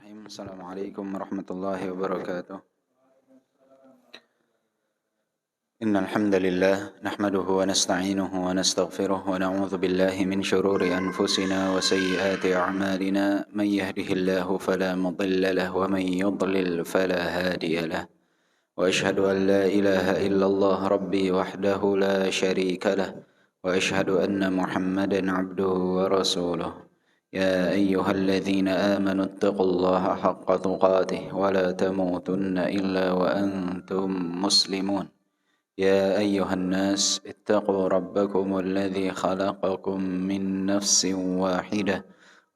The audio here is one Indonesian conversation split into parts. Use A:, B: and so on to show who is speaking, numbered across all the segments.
A: Bismillahirrahmanirrahim. Assalamualaikum warahmatullahi wabarakatuh. Innal hamdalillah nahmaduhu wa nasta'inuhu wa nastaghfiruh wa na'udzu billahi min shururi anfusina wa sayyiati a'malina man yahdihillahu fala mudilla lahu wa man yudlil fala hadiya lahu. Wa ashhadu an la ilaha illallah rabbi wahdahu la syarika lahu wa ashhadu anna Muhammadan 'abduhu wa rasuluh. يا أيها الذين آمنوا اتقوا الله حق تقاته ولا تموتن إلا وأنتم مسلمون يا أيها الناس اتقوا ربكم الذي خلقكم من نفس واحدة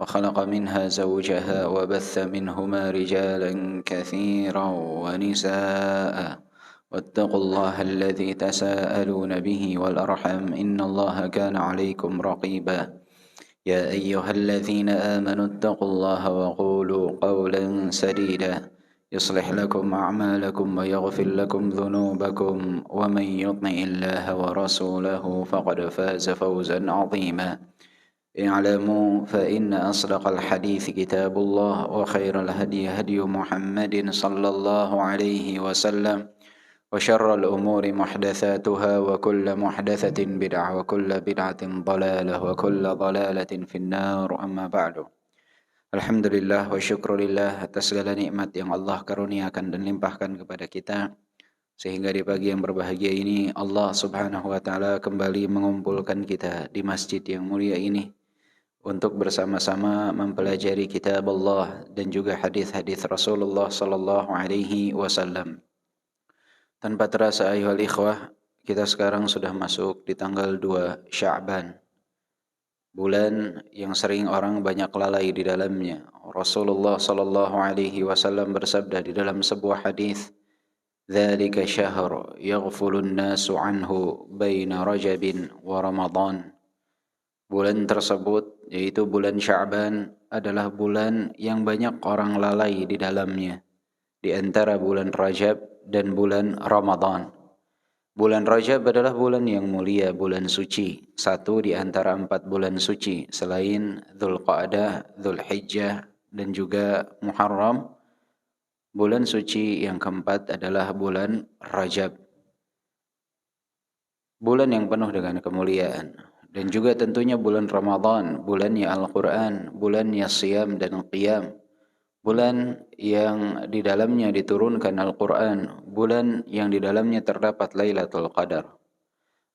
A: وخلق منها زوجها وبث منهما رجالا كثيرا ونساء واتقوا الله الذي تساءلون به والأرحم إن الله كان عليكم رقيبا يا أيها الذين آمنوا اتقوا الله وقولوا قولا سديدا يصلح لكم أعمالكم ويغفر لكم ذنوبكم ومن يطع الله ورسوله فقد فاز فوزا عظيما اعلموا فإن أصدق الحديث كتاب الله وخير الهدي هدي محمد صلى الله عليه وسلم وشر الأمور محدثاتها وكل محدثة بدعة وكل بدعة ضلالة وكل ضلالة في النار أما بعد. Alhamdulillah wa syukurillah atas segala nikmat yang Allah karuniakan dan limpahkan kepada kita, sehingga di pagi yang berbahagia ini Allah subhanahu wa ta'ala kembali mengumpulkan kita di masjid yang mulia ini untuk bersama-sama mempelajari kitab Allah dan juga hadis-hadis Rasulullah sallallahu alaihi wasallam. Tanpa terasa ayuhal ikhwah, kita sekarang sudah masuk di tanggal 2 Sya'ban, bulan yang sering orang banyak lalai di dalamnya. Rasulullah sallallahu alaihi wasallam bersabda di dalam sebuah hadis, "Dzalika syahr yaghfulun nasu anhu baina Rajabin wa Ramadan." Bulan tersebut, yaitu bulan Sya'ban, adalah bulan yang banyak orang lalai di dalamnya, di antara bulan Rajab dan bulan Ramadan. Bulan Rajab adalah bulan yang mulia, bulan suci, satu di antara 4 bulan suci selain Dzulqa'dah, Dzulhijjah dan juga Muharram. Bulan suci yang keempat adalah bulan Rajab, bulan yang penuh dengan kemuliaan. Dan juga tentunya bulan Ramadan, bulannya Al-Quran, bulannya Siyam dan Qiyam, bulan yang di dalamnya diturunkan Al-Quran, bulan yang di dalamnya terdapat Lailatul Qadar.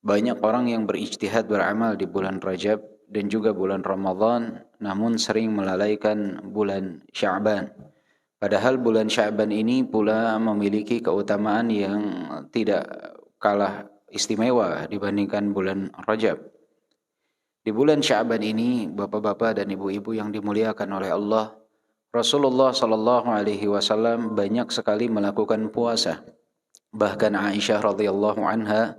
A: Banyak orang yang berijtihad beramal di bulan Rajab dan juga bulan Ramadan, namun sering melalaikan bulan Sya'ban. Padahal bulan Sya'ban ini pula memiliki keutamaan yang tidak kalah istimewa dibandingkan bulan Rajab. Di bulan Sya'ban ini, bapak-bapak dan ibu-ibu yang dimuliakan oleh Allah, Rasulullah sallallahu alaihi wasallam banyak sekali melakukan puasa. Bahkan Aisyah radhiyallahu anha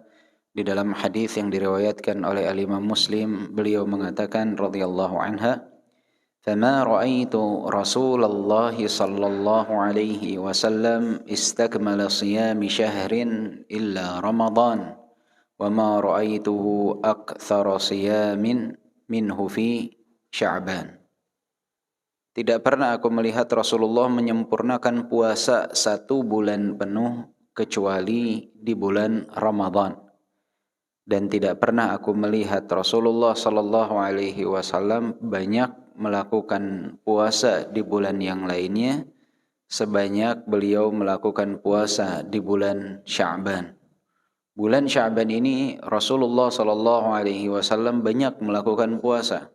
A: di dalam hadis yang diriwayatkan oleh Imam Muslim, beliau mengatakan radhiyallahu anha, "Fama ra'aitu Rasulullah sallallahu alaihi wasallam istakmala siyami syahrin illa Ramadan, wa ma ra'aituhu aktsara siyamin minhu fi Sya'ban." Tidak pernah aku melihat Rasulullah menyempurnakan puasa 1 bulan penuh kecuali di bulan Ramadan. Dan tidak pernah aku melihat Rasulullah sallallahu alaihi wasallam banyak melakukan puasa di bulan yang lainnya sebanyak beliau melakukan puasa di bulan Sya'ban. Bulan Sya'ban ini Rasulullah sallallahu alaihi wasallam banyak melakukan puasa,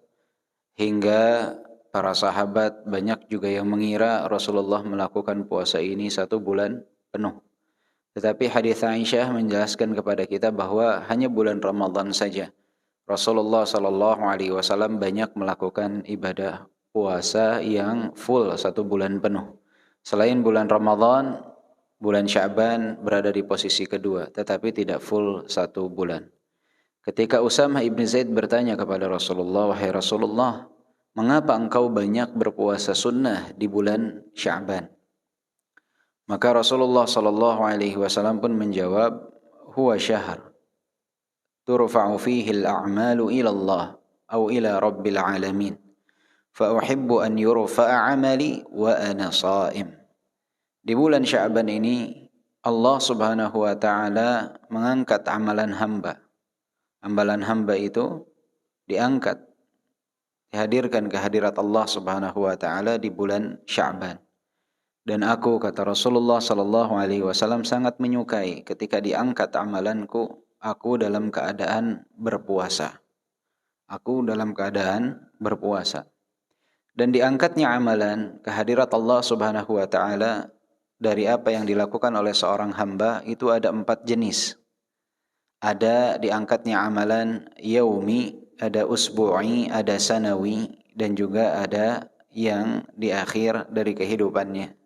A: hingga para sahabat banyak juga yang mengira Rasulullah melakukan puasa ini 1 bulan penuh. Tetapi hadis Aisyah menjelaskan kepada kita bahwa hanya bulan Ramadan saja Rasulullah sallallahu alaihi wasallam banyak melakukan ibadah puasa yang full 1 bulan penuh. Selain bulan Ramadan, bulan Sya'ban berada di posisi kedua, tetapi tidak full 1 bulan. Ketika Usamah ibn Zaid bertanya kepada Rasulullah, "Wahai Rasulullah, mengapa engkau banyak berpuasa sunnah di bulan Sya'ban?" Maka Rasulullah sallallahu alaihi wasallam pun menjawab, "Huwa syahr turfa'u fihi al-a'malu ila Allah atau ila Rabbil alamin." fa uhibbu an yurfa'a 'amali wa ana sha'im. Di bulan Sya'ban ini Allah Subhanahu wa taala mengangkat amalan hamba. Amalan hamba itu diangkat, dihadirkan ke hadirat Allah Subhanahu wa taala di bulan Sya'ban. Dan aku, kata Rasulullah sallallahu alaihi wasallam, sangat menyukai ketika diangkat amalanku, aku dalam keadaan berpuasa. Aku dalam keadaan berpuasa. Dan diangkatnya amalan ke hadirat Allah Subhanahu wa taala dari apa yang dilakukan oleh seorang hamba itu ada 4 jenis. Ada diangkatnya amalan yaumi, ada usbu'i, ada sanawi, dan juga ada yang di akhir dari kehidupannya.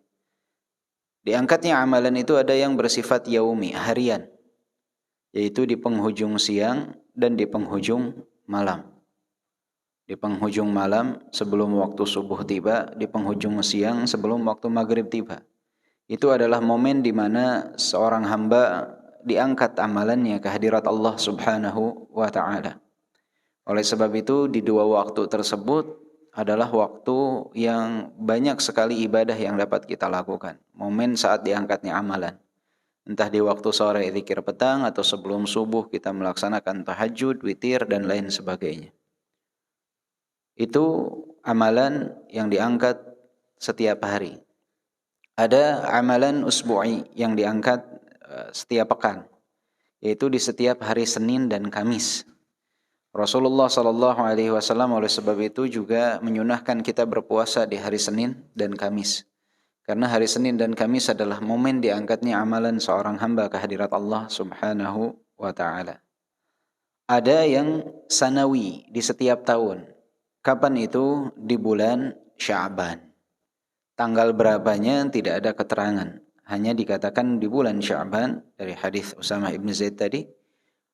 A: Diangkatnya amalan itu ada yang bersifat yaumi, harian, yaitu di penghujung siang dan di penghujung malam. Di penghujung malam sebelum waktu subuh tiba, di penghujung siang sebelum waktu maghrib tiba. Itu adalah momen di mana seorang hamba diangkat amalannya ke hadirat Allah Subhanahu wa taala. Oleh sebab itu di 2 waktu tersebut adalah waktu yang banyak sekali ibadah yang dapat kita lakukan. Momen saat diangkatnya amalan. Entah di waktu sore zikir petang atau sebelum subuh kita melaksanakan tahajud, witir, dan lain sebagainya. Itu amalan yang diangkat setiap hari. Ada amalan usbu'i yang diangkat setiap pekan, yaitu di setiap hari Senin dan Kamis. Rasulullah sallallahu alaihi wasallam oleh sebab itu juga menyunahkan kita berpuasa di hari Senin dan Kamis. Karena hari Senin dan Kamis adalah momen diangkatnya amalan seorang hamba ke hadirat Allah Subhanahu wa taala. Ada yang sanawi di setiap tahun. Kapan itu? Di bulan Sya'ban. Tanggal berapanya tidak ada keterangan. Hanya dikatakan di bulan Sya'ban dari hadis Usamah ibn Zaid tadi,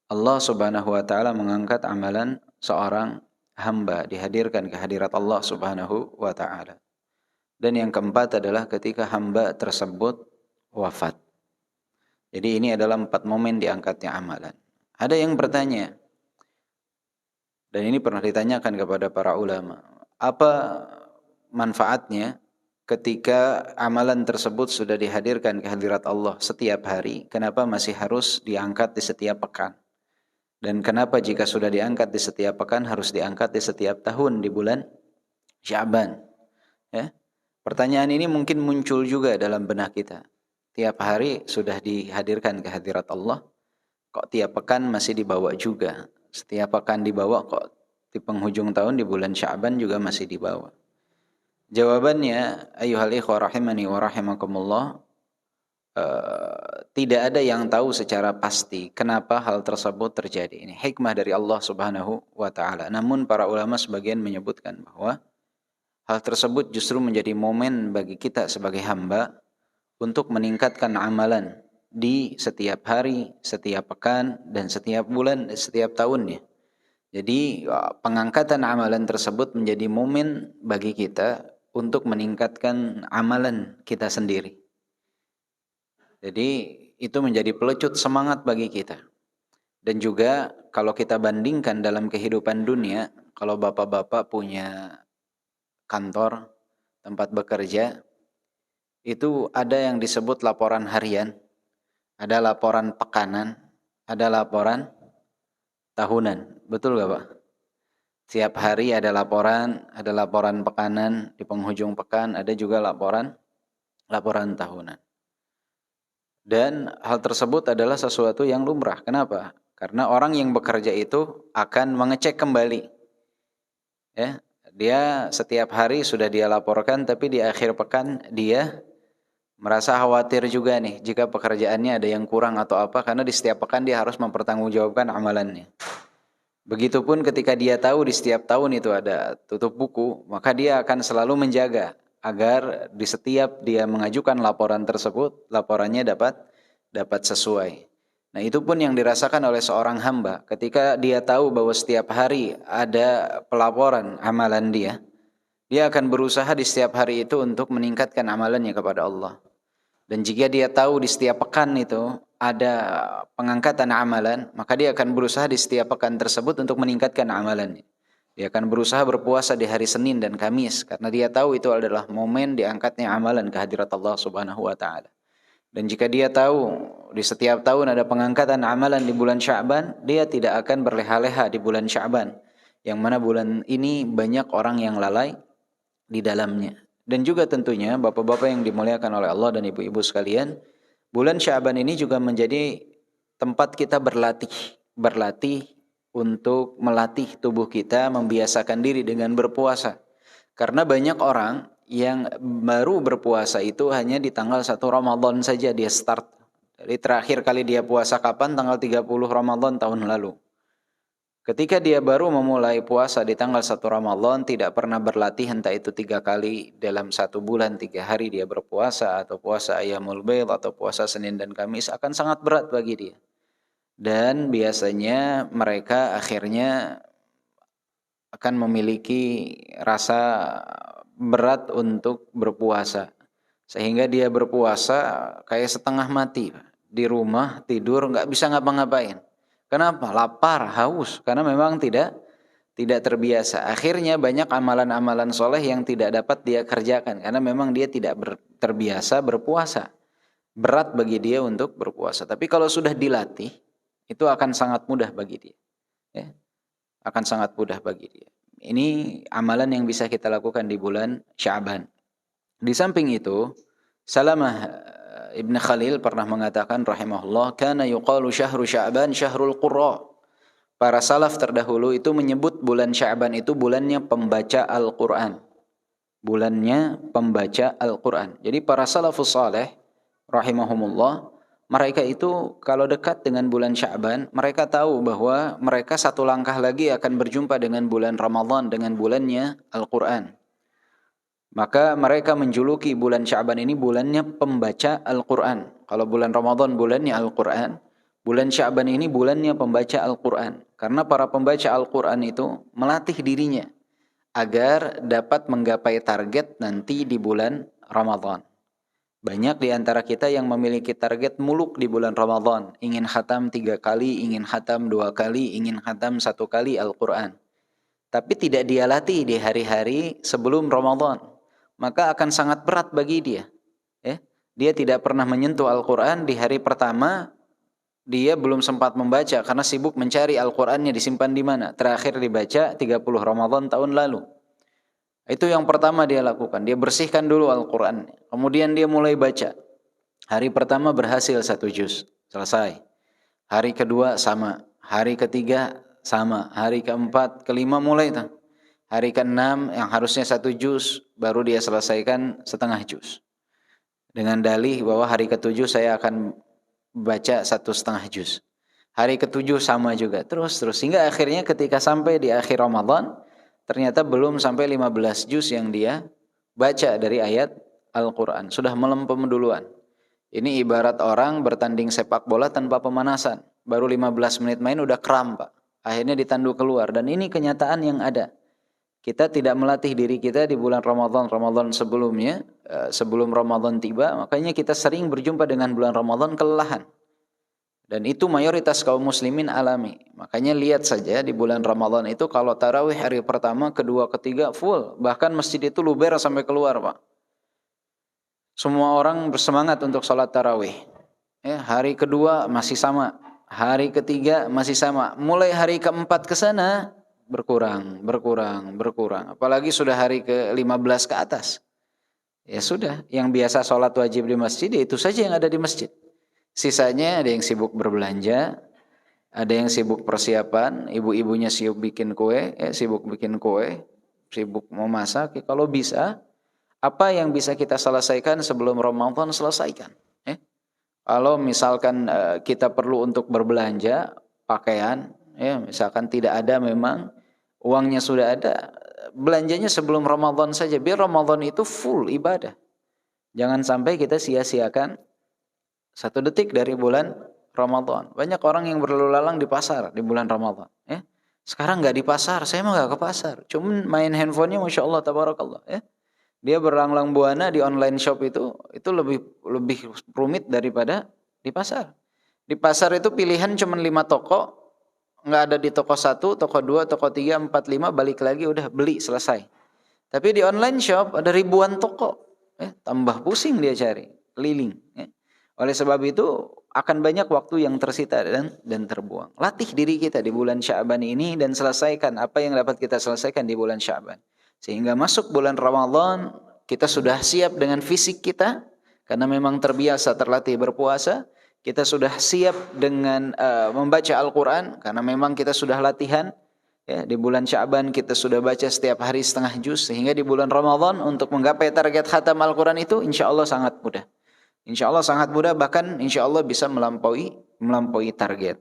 A: Allah Subhanahu wa taala mengangkat amalan seorang hamba, dihadirkan ke hadirat Allah Subhanahu wa taala. Dan yang keempat adalah ketika hamba tersebut wafat. Jadi ini adalah 4 momen diangkatnya amalan. Ada yang bertanya, dan ini pernah ditanyakan kepada para ulama, apa manfaatnya ketika amalan tersebut sudah dihadirkan ke hadirat Allah setiap hari, kenapa masih harus diangkat di setiap pekan? Dan kenapa jika sudah diangkat di setiap pekan harus diangkat di setiap tahun di bulan Sya'ban? Ya. Pertanyaan ini mungkin muncul juga dalam benak kita. Tiap hari sudah dihadirkan ke hadirat Allah, kok tiap pekan masih dibawa juga? Setiap pekan dibawa, kok di penghujung tahun di bulan Sya'ban juga masih dibawa? Jawabannya, ayyuhal ikhwah rahimani wa rahimakumullah, tidak ada yang tahu secara pasti kenapa hal tersebut terjadi. Ini hikmah dari Allah Subhanahu wa taala. Namun para ulama sebagian menyebutkan bahwa hal tersebut justru menjadi momen bagi kita sebagai hamba untuk meningkatkan amalan di setiap hari, setiap pekan, dan setiap bulan, setiap tahunnya. Jadi pengangkatan amalan tersebut menjadi momen bagi kita untuk meningkatkan amalan kita sendiri. Jadi itu menjadi pelecut semangat bagi kita. Dan juga kalau kita bandingkan dalam kehidupan dunia, kalau bapak-bapak punya kantor, tempat bekerja, itu ada yang disebut laporan harian, ada laporan pekanan, ada laporan tahunan. Betul gak Pak? Tiap hari ada laporan pekanan di penghujung pekan, ada juga laporan tahunan. Dan hal tersebut adalah sesuatu yang lumrah. Kenapa? Karena orang yang bekerja itu akan mengecek kembali. Ya, dia setiap hari sudah dia laporkan, tapi di akhir pekan dia merasa khawatir juga nih jika pekerjaannya ada yang kurang atau apa, karena di setiap pekan dia harus mempertanggungjawabkan amalannya. Begitupun ketika dia tahu di setiap tahun itu ada tutup buku, maka dia akan selalu menjaga agar di setiap dia mengajukan laporan tersebut, laporannya dapat sesuai. Nah, itu pun yang dirasakan oleh seorang hamba ketika dia tahu bahwa setiap hari ada pelaporan amalan dia akan berusaha di setiap hari itu untuk meningkatkan amalannya kepada Allah. Dan jika dia tahu di setiap pekan itu ada pengangkatan amalan, maka dia akan berusaha di setiap pekan tersebut untuk meningkatkan amalannya. Dia akan berusaha berpuasa di hari Senin dan Kamis karena dia tahu itu adalah momen diangkatnya amalan ke hadirat Allah Subhanahu wa taala. Dan jika dia tahu di setiap tahun ada pengangkatan amalan di bulan Sya'ban, dia tidak akan berleha-leha di bulan Sya'ban. Yang mana bulan ini banyak orang yang lalai di dalamnya. Dan juga tentunya bapak-bapak yang dimuliakan oleh Allah dan ibu-ibu sekalian, bulan Sya'ban ini juga menjadi tempat kita berlatih untuk melatih tubuh kita membiasakan diri dengan berpuasa. Karena banyak orang yang baru berpuasa itu hanya di tanggal 1 Ramadan saja dia start. Jadi terakhir kali dia puasa kapan? Tanggal 30 Ramadan tahun lalu. Ketika dia baru memulai puasa di tanggal 1 Ramadan, tidak pernah berlatih entah itu 3 kali dalam 1 bulan, 3 hari dia berpuasa, atau puasa Ayyamul Baid, atau puasa Senin dan Kamis, akan sangat berat bagi dia. Dan biasanya mereka akhirnya akan memiliki rasa berat untuk berpuasa. Sehingga dia berpuasa kayak setengah mati. Di rumah, tidur, nggak bisa ngapa-ngapain. Kenapa? Lapar, haus. Karena memang tidak terbiasa. Akhirnya banyak amalan-amalan soleh yang tidak dapat dia kerjakan. Karena memang dia tidak terbiasa berpuasa. Berat bagi dia untuk berpuasa. Tapi kalau sudah dilatih, itu akan sangat mudah bagi dia. Ya, akan sangat mudah bagi dia. Ini amalan yang bisa kita lakukan di bulan Sya'ban. Di samping itu, Salamah Ibn Khalil pernah mengatakan rahimahullah, kana yuqalu syahru Sya'ban syahrul qurra. Para salaf terdahulu itu menyebut bulan Sya'ban itu bulannya pembaca Al-Qur'an. Bulannya pembaca Al-Qur'an. Jadi para salafus saleh rahimahumullah, mereka itu kalau dekat dengan bulan Sya'ban, mereka tahu bahwa mereka satu langkah lagi akan berjumpa dengan bulan Ramadan, dengan bulannya Al-Qur'an. Maka mereka menjuluki bulan Sya'ban ini bulannya pembaca Al-Qur'an. Kalau bulan Ramadan bulannya Al-Qur'an, bulan Sya'ban ini bulannya pembaca Al-Qur'an. Karena para pembaca Al-Qur'an itu melatih dirinya agar dapat menggapai target nanti di bulan Ramadan. Banyak di antara kita yang memiliki target muluk di bulan Ramadan. Ingin khatam 3 kali, ingin khatam 2 kali, ingin khatam 1 kali Al-Qur'an. Tapi tidak dia latih di hari-hari sebelum Ramadan. Maka akan sangat berat bagi dia. Dia tidak pernah menyentuh Al-Quran di hari pertama, dia belum sempat membaca karena sibuk mencari Al-Qurannya disimpan di mana. Terakhir dibaca 30 Ramadan tahun lalu. Itu yang pertama dia lakukan. Dia bersihkan dulu Al-Quran. Kemudian dia mulai baca. Hari pertama berhasil 1 juz, selesai. Hari kedua sama. Hari ketiga sama. Hari keempat, kelima mulai tuh. Hari ke-6 yang harusnya 1 juz baru dia selesaikan setengah juz. Dengan dalih bahwa hari ke-7 saya akan baca 1,5 juz. Hari ke-7 sama juga. Terus hingga akhirnya ketika sampai di akhir Ramadan, ternyata belum sampai 15 juz yang dia baca dari ayat Al-Quran. Sudah melempem duluan. Ini ibarat orang bertanding sepak bola tanpa pemanasan. Baru 15 menit main udah kram, Pak. Akhirnya ditandu keluar. Dan ini kenyataan yang ada. Kita tidak melatih diri kita di bulan Ramadan sebelumnya, sebelum Ramadan tiba, makanya kita sering berjumpa dengan bulan Ramadan kelelahan. Dan itu mayoritas kaum muslimin alami. Makanya lihat saja di bulan Ramadan itu kalau tarawih hari pertama, kedua, ketiga full. Bahkan masjid itu luber sampai keluar, Pak. Semua orang bersemangat untuk sholat tarawih. Hari kedua masih sama. Hari ketiga masih sama. Mulai hari keempat ke sana berkurang. Apalagi sudah hari ke-15 ke atas. Ya sudah, yang biasa sholat wajib di masjid, itu saja yang ada di masjid. Sisanya ada yang sibuk berbelanja, ada yang sibuk persiapan, ibu-ibunya sibuk bikin kue, sibuk memasak. Kalau bisa, apa yang bisa kita selesaikan sebelum Ramadan, selesaikan. Kalau misalkan kita perlu untuk berbelanja pakaian, misalkan tidak ada memang, uangnya sudah ada, belanjanya sebelum Ramadan saja. Biar Ramadan itu full ibadah. Jangan sampai kita sia-siakan 1 detik dari bulan Ramadan. Banyak orang yang berlalu lalang di pasar di bulan Ramadan. Sekarang nggak di pasar, saya mah nggak ke pasar. Cuman main handphonenya, masya Allah, tabarakallah. Dia berlanglang buana di online shop itu lebih rumit daripada di pasar. Di pasar itu pilihan cuma 5 toko. nggak ada di toko 1, toko 2, toko 3, 4, 5, balik lagi udah beli selesai. Tapi di online shop ada ribuan toko, tambah pusing dia cari, keliling. Oleh sebab itu akan banyak waktu yang tersita dan terbuang. Latih diri kita di bulan Sya'ban ini dan selesaikan apa yang dapat kita selesaikan di bulan Sya'ban. Sehingga masuk bulan Ramadan kita sudah siap dengan fisik kita karena memang terbiasa terlatih berpuasa. Kita sudah siap dengan membaca Al-Quran karena memang kita sudah latihan. Ya, di bulan Sya'ban kita sudah baca setiap hari setengah juz, sehingga di bulan Ramadan untuk menggapai target khatam Al-Quran itu insya Allah sangat mudah. Insya Allah sangat mudah, bahkan insya Allah bisa melampaui target.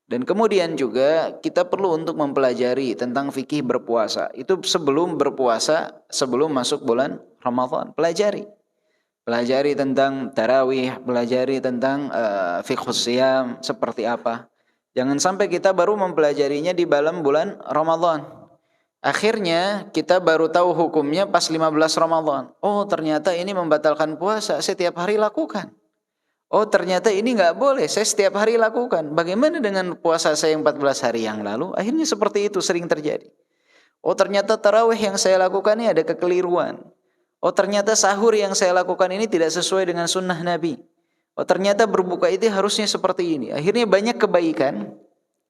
A: Dan kemudian juga kita perlu untuk mempelajari tentang fikih berpuasa. Itu sebelum berpuasa, sebelum masuk bulan Ramadan, pelajari tentang tarawih, pelajari tentang fiqhus siyam seperti apa. Jangan sampai kita baru mempelajarinya di dalam bulan Ramadan. Akhirnya kita baru tahu hukumnya pas 15 Ramadan. Oh, ternyata ini membatalkan puasa, saya setiap hari lakukan. Oh, ternyata ini nggak boleh, saya setiap hari lakukan. Bagaimana dengan puasa saya yang 14 hari yang lalu? Akhirnya seperti itu sering terjadi. Oh, ternyata tarawih yang saya lakukan ini ada kekeliruan. Oh, ternyata sahur yang saya lakukan ini tidak sesuai dengan sunnah Nabi. Oh, ternyata berbuka itu harusnya seperti ini. Akhirnya banyak kebaikan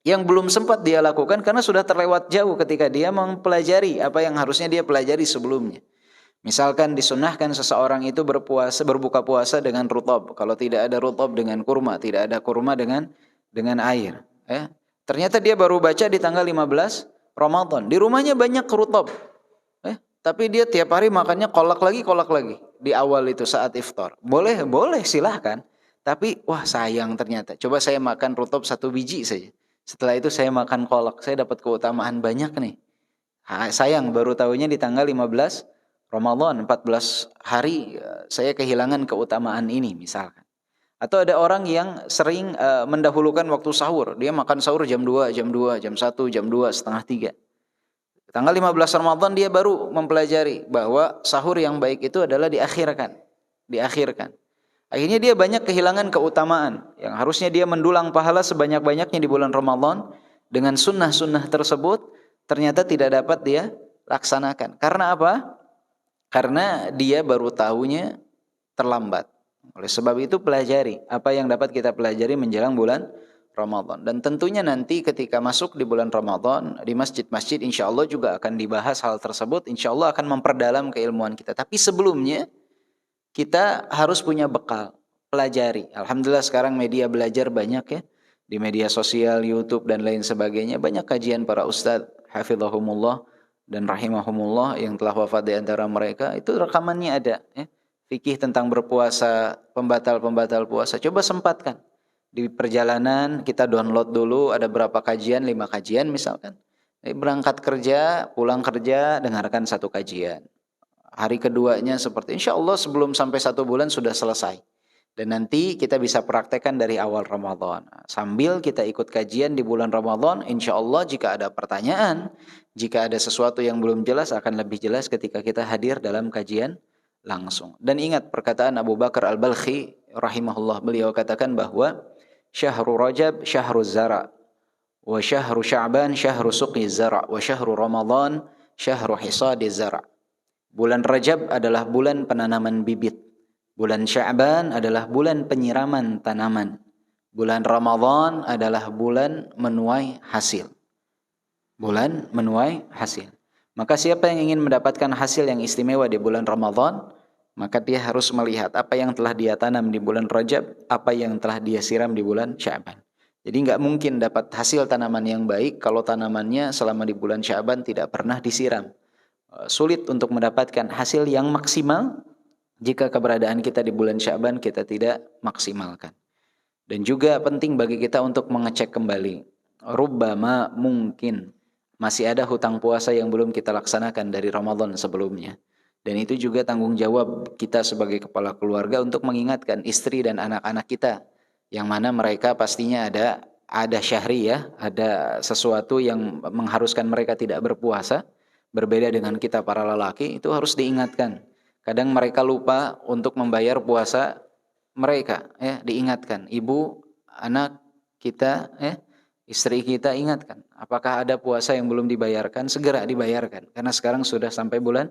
A: yang belum sempat dia lakukan karena sudah terlewat jauh ketika dia mempelajari apa yang harusnya dia pelajari sebelumnya. Misalkan disunnahkan seseorang itu berbuka puasa dengan rutab. Kalau tidak ada rutab dengan kurma, tidak ada kurma dengan air. Ternyata dia baru baca di tanggal 15 Ramadan. Di rumahnya banyak rutab. Tapi dia tiap hari makannya kolak lagi di awal itu saat iftar. Boleh silahkan. Tapi wah sayang ternyata. Coba saya makan rutop 1 biji saja. Setelah itu saya makan kolak. Saya dapat keutamaan banyak nih. Sayang baru tahunya di tanggal 15 Ramadan. 14 hari saya kehilangan keutamaan ini misalkan. Atau ada orang yang sering mendahulukan waktu sahur. Dia makan sahur jam 2, jam 1, jam 2, setengah 3. Tanggal 15 Ramadan dia baru mempelajari bahwa sahur yang baik itu adalah diakhirkan. Akhirnya dia banyak kehilangan keutamaan yang harusnya dia mendulang pahala sebanyak-banyaknya di bulan Ramadan dengan sunnah-sunnah tersebut ternyata tidak dapat dia laksanakan. Karena apa? Karena dia baru tahunya terlambat. Oleh sebab itu pelajari apa yang dapat kita pelajari menjelang bulan Ramadan. Dan tentunya nanti ketika masuk di bulan Ramadan di masjid-masjid insya Allah juga akan dibahas hal tersebut. Insya Allah akan memperdalam keilmuan kita. Tapi sebelumnya kita harus punya bekal, pelajari. Alhamdulillah sekarang media belajar banyak ya. Di media sosial, YouTube dan lain sebagainya. Banyak kajian para ustadz, hafizahumullah dan rahimahumullah yang telah wafat di antara mereka. Itu rekamannya ada ya. Fikih tentang berpuasa, pembatal puasa. Coba sempatkan. Di perjalanan kita download dulu ada berapa kajian, 5 kajian misalkan. Berangkat kerja, pulang kerja, dengarkan 1 kajian. Hari keduanya seperti insya Allah sebelum sampai 1 bulan sudah selesai. Dan nanti kita bisa praktekkan dari awal Ramadan. Sambil kita ikut kajian di bulan Ramadan, insya Allah jika ada pertanyaan, jika ada sesuatu yang belum jelas akan lebih jelas ketika kita hadir dalam kajian langsung. Dan ingat perkataan Abu Bakar Al-Balkhi rahimahullah, beliau katakan bahwa Syahrul Rajab syahrul zara, wa syahrul Sya'ban syahrul suqi zara, wa syahrul Ramadan syahrul hisadi zara. Bulan Rajab adalah bulan penanaman bibit. Bulan Sya'ban adalah bulan penyiraman tanaman. Bulan Ramadan adalah bulan menuai hasil. Maka siapa yang ingin mendapatkan hasil yang istimewa di bulan Ramadan, maka dia harus melihat apa yang telah dia tanam di bulan Rajab, apa yang telah dia siram di bulan Sya'ban. Jadi nggak mungkin dapat hasil tanaman yang baik kalau tanamannya selama di bulan Sya'ban tidak pernah disiram. Sulit untuk mendapatkan hasil yang maksimal jika keberadaan kita di bulan Sya'ban kita tidak maksimalkan. Dan juga penting bagi kita untuk mengecek kembali. Rubbama mungkin masih ada hutang puasa yang belum kita laksanakan dari Ramadan sebelumnya. Dan itu juga tanggung jawab kita sebagai kepala keluarga untuk mengingatkan istri dan anak-anak kita. Yang mana mereka pastinya ada syahri ya, ada sesuatu yang mengharuskan mereka tidak berpuasa. Berbeda dengan kita para lelaki, itu harus diingatkan. Kadang mereka lupa untuk membayar puasa mereka, ya, diingatkan. Ibu, anak kita, ya, Istri kita ingatkan, apakah ada puasa yang belum dibayarkan? Segera dibayarkan. Karena sekarang sudah sampai bulan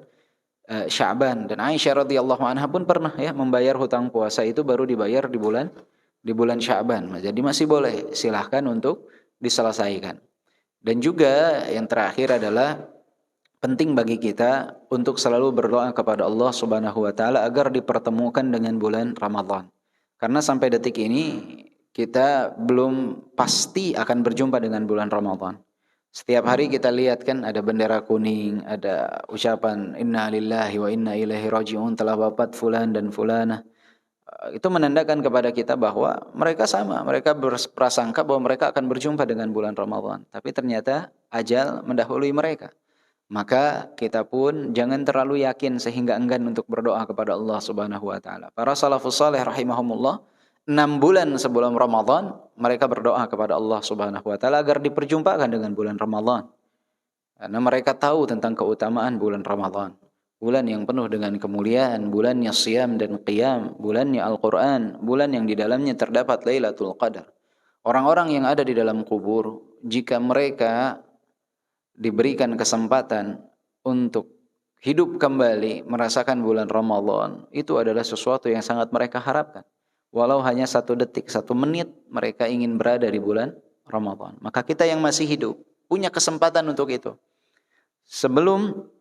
A: Sya'ban, dan Aisyah radhiyallahu anha pun pernah ya membayar hutang puasa itu baru dibayar di bulan Sya'ban. Jadi masih boleh, silahkan untuk diselesaikan. Dan juga yang terakhir adalah penting bagi kita untuk selalu berdoa kepada Allah Subhanahu wa taala agar dipertemukan dengan bulan Ramadan. Karena sampai detik ini kita belum pasti akan berjumpa dengan bulan Ramadan. Setiap hari kita lihat kan ada bendera kuning, ada ucapan inna lillahi wa inna ilaihi raji'un, telah wafat fulan dan fulana. Itu menandakan kepada kita bahwa mereka sama, mereka berprasangka bahwa mereka akan berjumpa dengan bulan Ramadan, tapi ternyata ajal mendahului mereka. Maka kita pun jangan terlalu yakin sehingga enggan untuk berdoa kepada Allah Subhanahu wa taala. Para salafus saleh rahimahumullah 6 bulan sebelum Ramadan mereka berdoa kepada Allah Subhanahu wa taala agar diperjumpakan dengan bulan Ramadan. Karena mereka tahu tentang keutamaan bulan Ramadan. Bulan yang penuh dengan kemuliaan, bulannya siyam dan qiyam, bulannya Al-Qur'an, bulan yang di dalamnya terdapat Lailatul Qadar. Orang-orang yang ada di dalam kubur, jika mereka diberikan kesempatan untuk hidup kembali merasakan bulan Ramadan, itu adalah sesuatu yang sangat mereka harapkan. Walau hanya 1 detik, 1 menit mereka ingin berada di bulan Ramadan. Maka kita yang masih hidup punya kesempatan untuk itu. Sebelum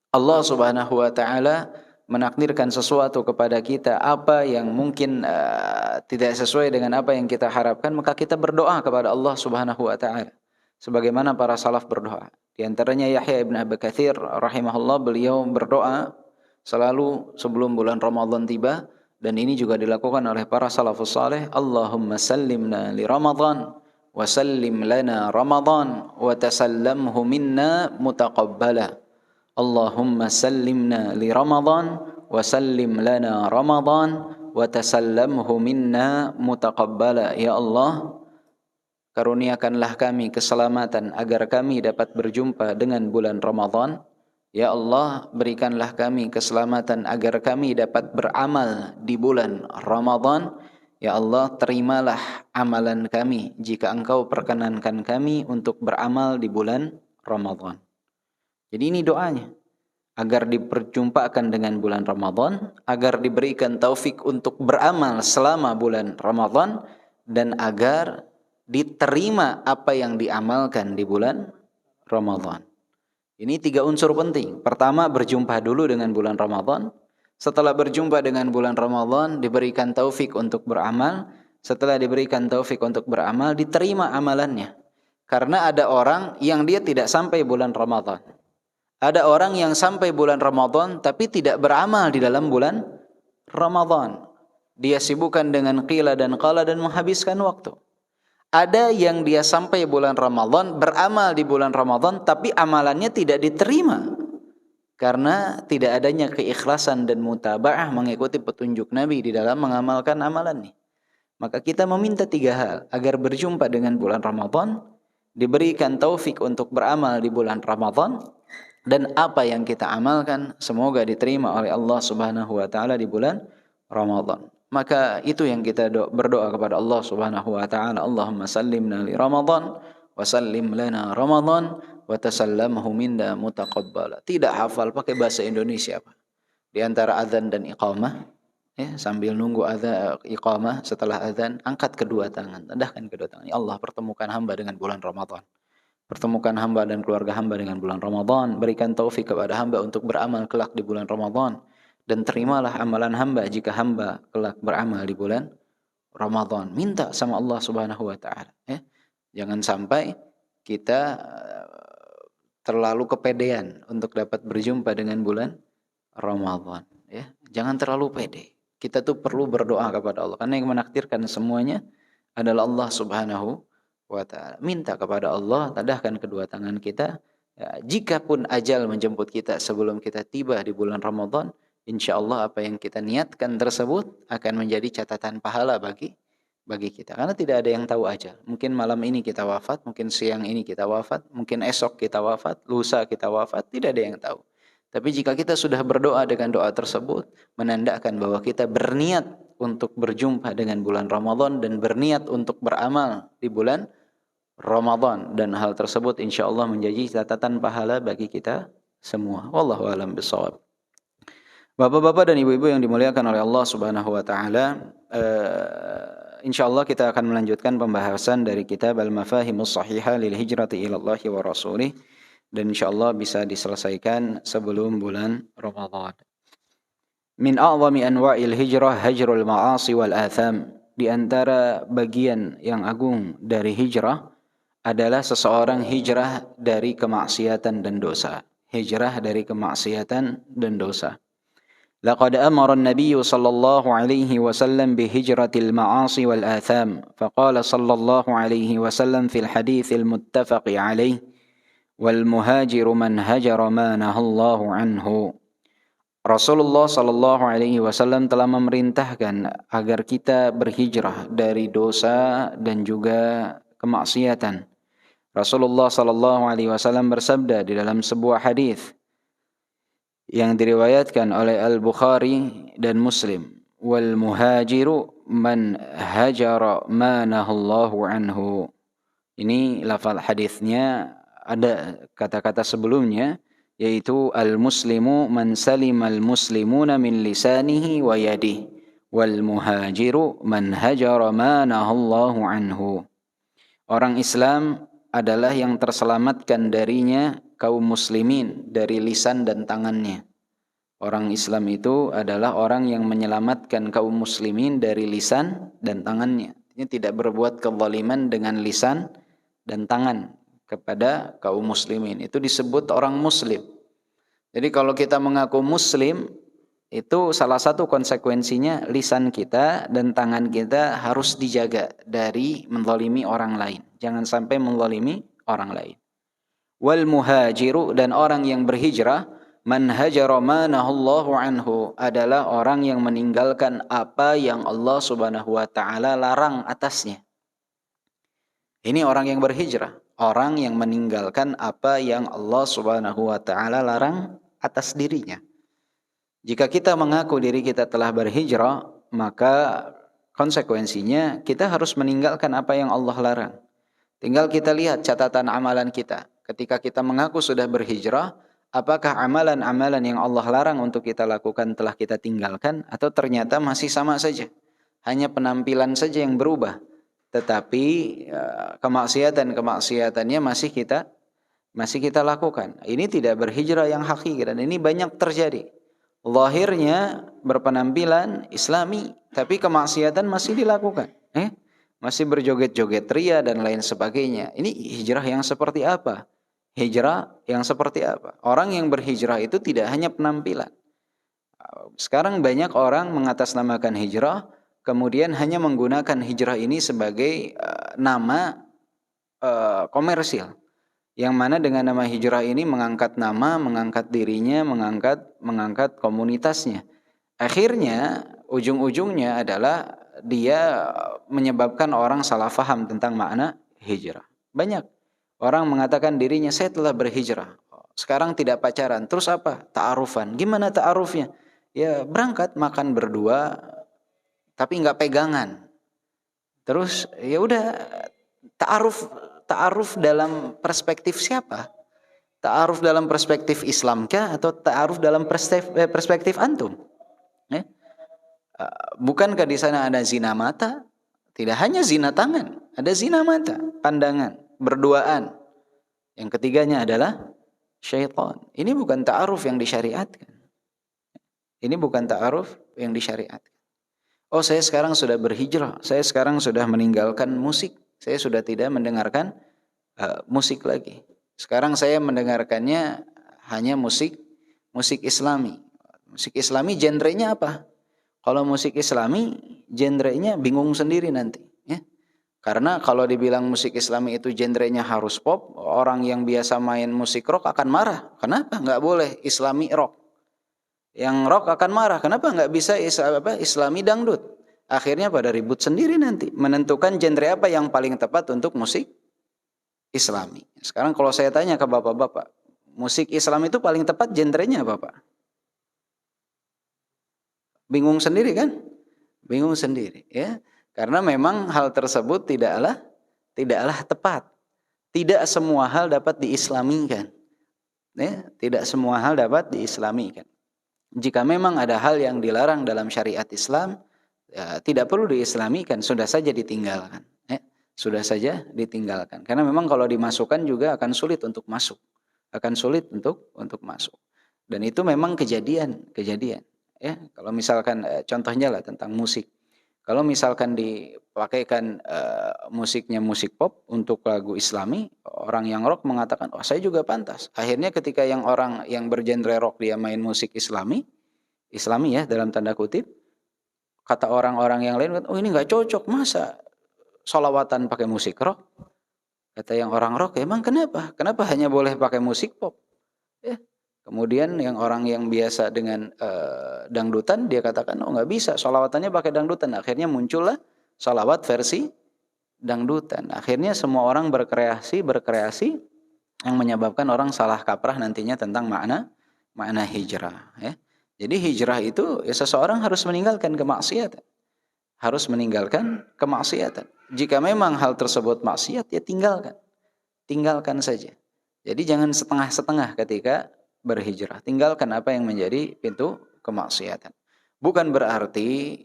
A: Allah Subhanahu wa taala menakdirkan sesuatu kepada kita apa yang mungkin tidak sesuai dengan apa yang kita harapkan, maka kita berdoa kepada Allah Subhanahu wa taala. Sebagaimana para salaf berdoa. Di antaranya Yahya ibn Abi Katsir rahimahullah, beliau berdoa selalu sebelum bulan Ramadan tiba. Dan ini juga dilakukan oleh para salafus saleh. Allahumma sallimna li Ramadan wa sallim lana Ramadan wa tasallamhu minna mutaqabbala. Allahumma sallimna li Ramadan wa sallim lana Ramadan wa tasallamhu minna mutaqabbala. Ya Allah, karuniakanlah kami keselamatan agar kami dapat berjumpa dengan bulan Ramadan. Ya Allah, berikanlah kami keselamatan agar kami dapat beramal di bulan Ramadan. Ya Allah, terimalah amalan kami jika Engkau perkenankan kami untuk beramal di bulan Ramadan. Jadi ini doanya, agar diperjumpakan dengan bulan Ramadan, agar diberikan taufik untuk beramal selama bulan Ramadan, dan agar diterima apa yang diamalkan di bulan Ramadan. Ini 3 unsur penting. Pertama, berjumpa dulu dengan bulan Ramadan. Setelah berjumpa dengan bulan Ramadan, diberikan taufik untuk beramal. Setelah diberikan taufik untuk beramal, diterima amalannya. Karena ada orang yang dia tidak sampai bulan Ramadan. Ada orang yang sampai bulan Ramadan tapi tidak beramal di dalam bulan Ramadan. Dia sibukkan dengan qila dan qala dan menghabiskan waktu. Ada yang dia sampai bulan Ramadan, beramal di bulan Ramadan, tapi amalannya tidak diterima. Karena tidak adanya keikhlasan dan mutaba'ah mengikuti petunjuk Nabi di dalam mengamalkan amalannya. Maka kita meminta 3 hal, agar berjumpa dengan bulan Ramadan, diberikan taufik untuk beramal di bulan Ramadan, dan apa yang kita amalkan semoga diterima oleh Allah Subhanahu wa taala di bulan Ramadan. Maka itu yang kita berdoa kepada Allah Subhanahu wa taala. Allahumma sallimna li Ramadan wa sallim lana Ramadan wa tasallamhu minna mutaqabbala. Tidak hafal, pakai bahasa Indonesia, Pak. Di antara azan dan iqamah, ya, sambil nunggu azan iqamah, setelah azan angkat kedua tangan, tendahkan kedua tangan. Ya Allah, pertemukan hamba dengan bulan Ramadan. Pertemukan hamba dan keluarga hamba dengan bulan Ramadan. Berikan taufik kepada hamba untuk beramal kelak di bulan Ramadan. Dan terimalah amalan hamba jika hamba kelak beramal di bulan Ramadan. Minta sama Allah Subhanahu wa taala, ya. Jangan sampai kita terlalu kepedean untuk dapat berjumpa dengan bulan Ramadan, ya. Jangan terlalu pede. Kita tuh perlu berdoa kepada Allah karena yang menakdirkan semuanya adalah Allah Subhanahu wa taala. Minta kepada Allah, tadahkan kedua tangan kita. Ya, jikapun ajal menjemput kita sebelum kita tiba di bulan Ramadan, insyaallah apa yang kita niatkan tersebut akan menjadi catatan pahala bagi kita. Karena tidak ada yang tahu ajal. Mungkin malam ini kita wafat, mungkin siang ini kita wafat, mungkin esok kita wafat, lusa kita wafat, tidak ada yang tahu. Tapi jika kita sudah berdoa dengan doa tersebut, menandakan bahwa kita berniat untuk berjumpa dengan bulan Ramadan dan berniat untuk beramal di bulan Ramadan, dan hal tersebut insyaallah menjadi catatan pahala bagi kita semua. Wallahu a'lam bishawab. Bapak-bapak dan ibu-ibu yang dimuliakan oleh Allah Subhanahu wa taala, insyaallah kita akan melanjutkan pembahasan dari kitab Al-Mafahimus Shahihah lil Hijrati ila Allah wa Rasulih, dan insyaallah bisa diselesaikan sebelum bulan Ramadan. Min a'zami anwa'il hijrah hajrul ma'asi wal atham. Di antara bagian yang agung dari hijrah adalah seseorang hijrah dari kemaksiatan dan dosa. Hijrah dari kemaksiatan dan dosa. Laqad amara an-nabiy sallallahu alaihi wasallam bihijratil ma'asi wal atham. Faqala sallallahu alaihi wasallam fil haditsil muttafaqi alaihi wal muhajiru man hajara ma nahallahu anhu. Rasulullah sallallahu alaihi wasallam telah memerintahkan agar kita berhijrah dari dosa dan juga kemaksiatan. Rasulullah sallallahu alaihi wasallam bersabda di dalam sebuah hadis yang diriwayatkan oleh Al-Bukhari dan Muslim, "Wal muhajiru man hajara ma nahallahu anhu." Ini lafal hadisnya, ada kata-kata sebelumnya, yaitu al-muslimu man salimal muslimuna min lisanihi wa yadihi wal muhajiru man hajara ma nahallahu anhu. Orang Islam adalah yang terselamatkan darinya kaum muslimin dari lisan dan tangannya. Orang Islam itu adalah orang yang menyelamatkan kaum muslimin dari lisan dan tangannya. Ini tidak berbuat kezaliman dengan lisan dan tangan kepada kaum muslimin. Itu disebut orang muslim. Jadi kalau kita mengaku muslim, itu salah satu konsekuensinya lisan kita dan tangan kita harus dijaga dari menzalimi orang lain. Jangan sampai menzalimi orang lain. Wal muhajiru, dan orang yang berhijrah, man hajara ma nahallahu anhu, adalah orang yang meninggalkan apa yang Allah Subhanahu wa taala larang atasnya. Ini orang yang berhijrah, orang yang meninggalkan apa yang Allah Subhanahu wa taala larang atas dirinya. Jika kita mengaku diri kita telah berhijrah, maka konsekuensinya kita harus meninggalkan apa yang Allah larang. Tinggal kita lihat catatan amalan kita. Ketika kita mengaku sudah berhijrah, apakah amalan-amalan yang Allah larang untuk kita lakukan telah kita tinggalkan, atau ternyata masih sama saja, hanya penampilan saja yang berubah, tetapi kemaksiatannya masih kita lakukan. Ini tidak berhijrah yang hakiki, dan ini banyak terjadi. Lahirnya berpenampilan Islami, tapi kemaksiatan masih dilakukan. Masih berjoget-joget ria dan lain sebagainya. Ini hijrah yang seperti apa? Hijrah yang seperti apa? Orang yang berhijrah itu tidak hanya penampilan. Sekarang banyak orang mengatasnamakan hijrah, kemudian hanya menggunakan hijrah ini sebagai nama komersil, yang mana dengan nama hijrah ini mengangkat nama, mengangkat dirinya, mengangkat komunitasnya. Akhirnya ujung-ujungnya adalah dia menyebabkan orang salah faham tentang makna hijrah. Banyak orang mengatakan dirinya, saya telah berhijrah, sekarang tidak pacaran. Terus apa? Ta'arufan. Gimana ta'arufnya? Ya berangkat makan berdua, tapi nggak pegangan. Terus ya udah, ta'aruf dalam perspektif siapa? Ta'aruf dalam perspektif Islamkah atau ta'aruf dalam perspektif antum? Bukankah di sana ada zina mata? Tidak hanya zina tangan, ada zina mata, pandangan, berduaan. Yang ketiganya adalah syaitan. Ini bukan ta'aruf yang disyariatkan. Ini bukan ta'aruf yang disyariatkan. Oh, saya sekarang sudah berhijrah, saya sekarang sudah meninggalkan musik, saya sudah tidak mendengarkan musik lagi. Sekarang saya mendengarkannya hanya musik Islami. Musik Islami genrenya apa? Kalau musik Islami genrenya bingung sendiri nanti, ya. Karena kalau dibilang musik Islami itu genrenya harus pop, orang yang biasa main musik rock akan marah. Kenapa nggak boleh Islami rock? Yang rock akan marah. Kenapa nggak bisa Islami dangdut? Akhirnya pada ribut sendiri nanti, menentukan genre apa yang paling tepat untuk musik Islami. Sekarang kalau saya tanya ke bapak-bapak, musik Islam itu paling tepat genrenya apa, Pak? Bingung sendiri kan? Bingung sendiri, ya. Karena memang hal tersebut tidaklah tepat. Tidak semua hal dapat diislamikan. Ya, tidak semua hal dapat diislamikan. Jika memang ada hal yang dilarang dalam syariat Islam, ya, tidak perlu diislamikan, sudah saja ditinggalkan. Ya, sudah saja ditinggalkan. Karena memang kalau dimasukkan juga akan sulit untuk masuk, akan sulit untuk masuk. Dan itu memang kejadian. Ya, kalau misalkan contohnya lah tentang musik. Kalau misalkan dipakaikan musiknya musik pop untuk lagu Islami, orang yang rock mengatakan, oh saya juga pantas. Akhirnya ketika yang orang yang bergenre rock dia main musik Islami ya dalam tanda kutip, kata orang-orang yang lain, oh ini nggak cocok, masa sholawatan pakai musik rock? Kata yang orang rock, emang kenapa? Kenapa hanya boleh pakai musik pop? Ya. Kemudian yang orang yang biasa dengan dangdutan, dia katakan, oh nggak bisa, sholawatannya pakai dangdutan. Akhirnya muncullah sholawat versi dangdutan. Akhirnya semua orang berkreasi yang menyebabkan orang salah kaprah nantinya tentang makna hijrah. Ya. Jadi hijrah itu ya seseorang harus meninggalkan kemaksiatan. Harus meninggalkan kemaksiatan. Jika memang hal tersebut maksiat, ya tinggalkan saja. Jadi jangan setengah-setengah ketika berhijrah. Tinggalkan apa yang menjadi pintu kemaksiatan. Bukan berarti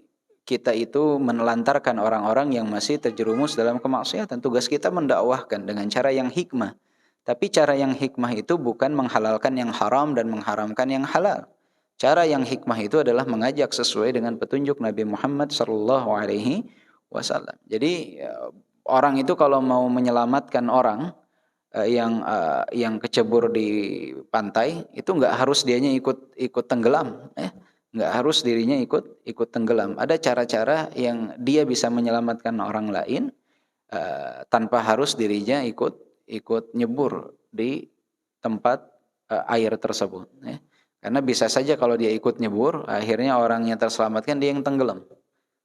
A: kita itu menelantarkan orang-orang yang masih terjerumus dalam kemaksiatan. Tugas kita mendakwahkan dengan cara yang hikmah. Tapi cara yang hikmah itu bukan menghalalkan yang haram dan mengharamkan yang halal. Cara yang hikmah itu adalah mengajak sesuai dengan petunjuk Nabi Muhammad SAW. Jadi orang itu kalau mau menyelamatkan orang yang kecebur di pantai, itu nggak harus dianya ikut tenggelam, nggak harus dirinya ikut tenggelam. Ada cara-cara yang dia bisa menyelamatkan orang lain tanpa harus dirinya ikut nyebur di tempat air tersebut. Karena bisa saja kalau dia ikut nyebur, akhirnya orang yang terselamatkan dia yang tenggelam.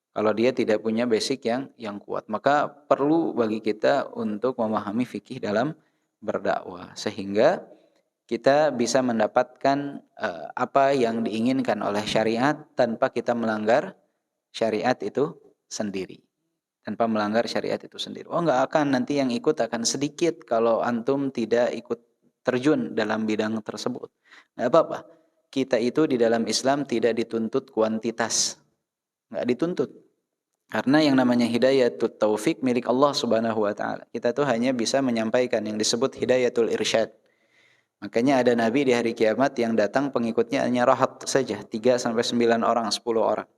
A: Kalau dia tidak punya basic yang kuat, maka perlu bagi kita untuk memahami fikih dalam berdakwah sehingga kita bisa mendapatkan apa yang diinginkan oleh syariat tanpa kita melanggar syariat itu sendiri. Oh nggak akan, nanti yang ikut akan sedikit kalau antum tidak ikut terjun dalam bidang tersebut. Nggak apa-apa. Kita itu di dalam Islam tidak dituntut kuantitas. Nggak dituntut. Karena yang namanya hidayatul taufik milik Allah Subhanahu wa taala. Kita tuh hanya bisa menyampaikan yang disebut hidayatul irsyad. Makanya ada nabi di hari kiamat yang datang pengikutnya hanya rahat saja, 3 sampai 9 orang, 10 orang.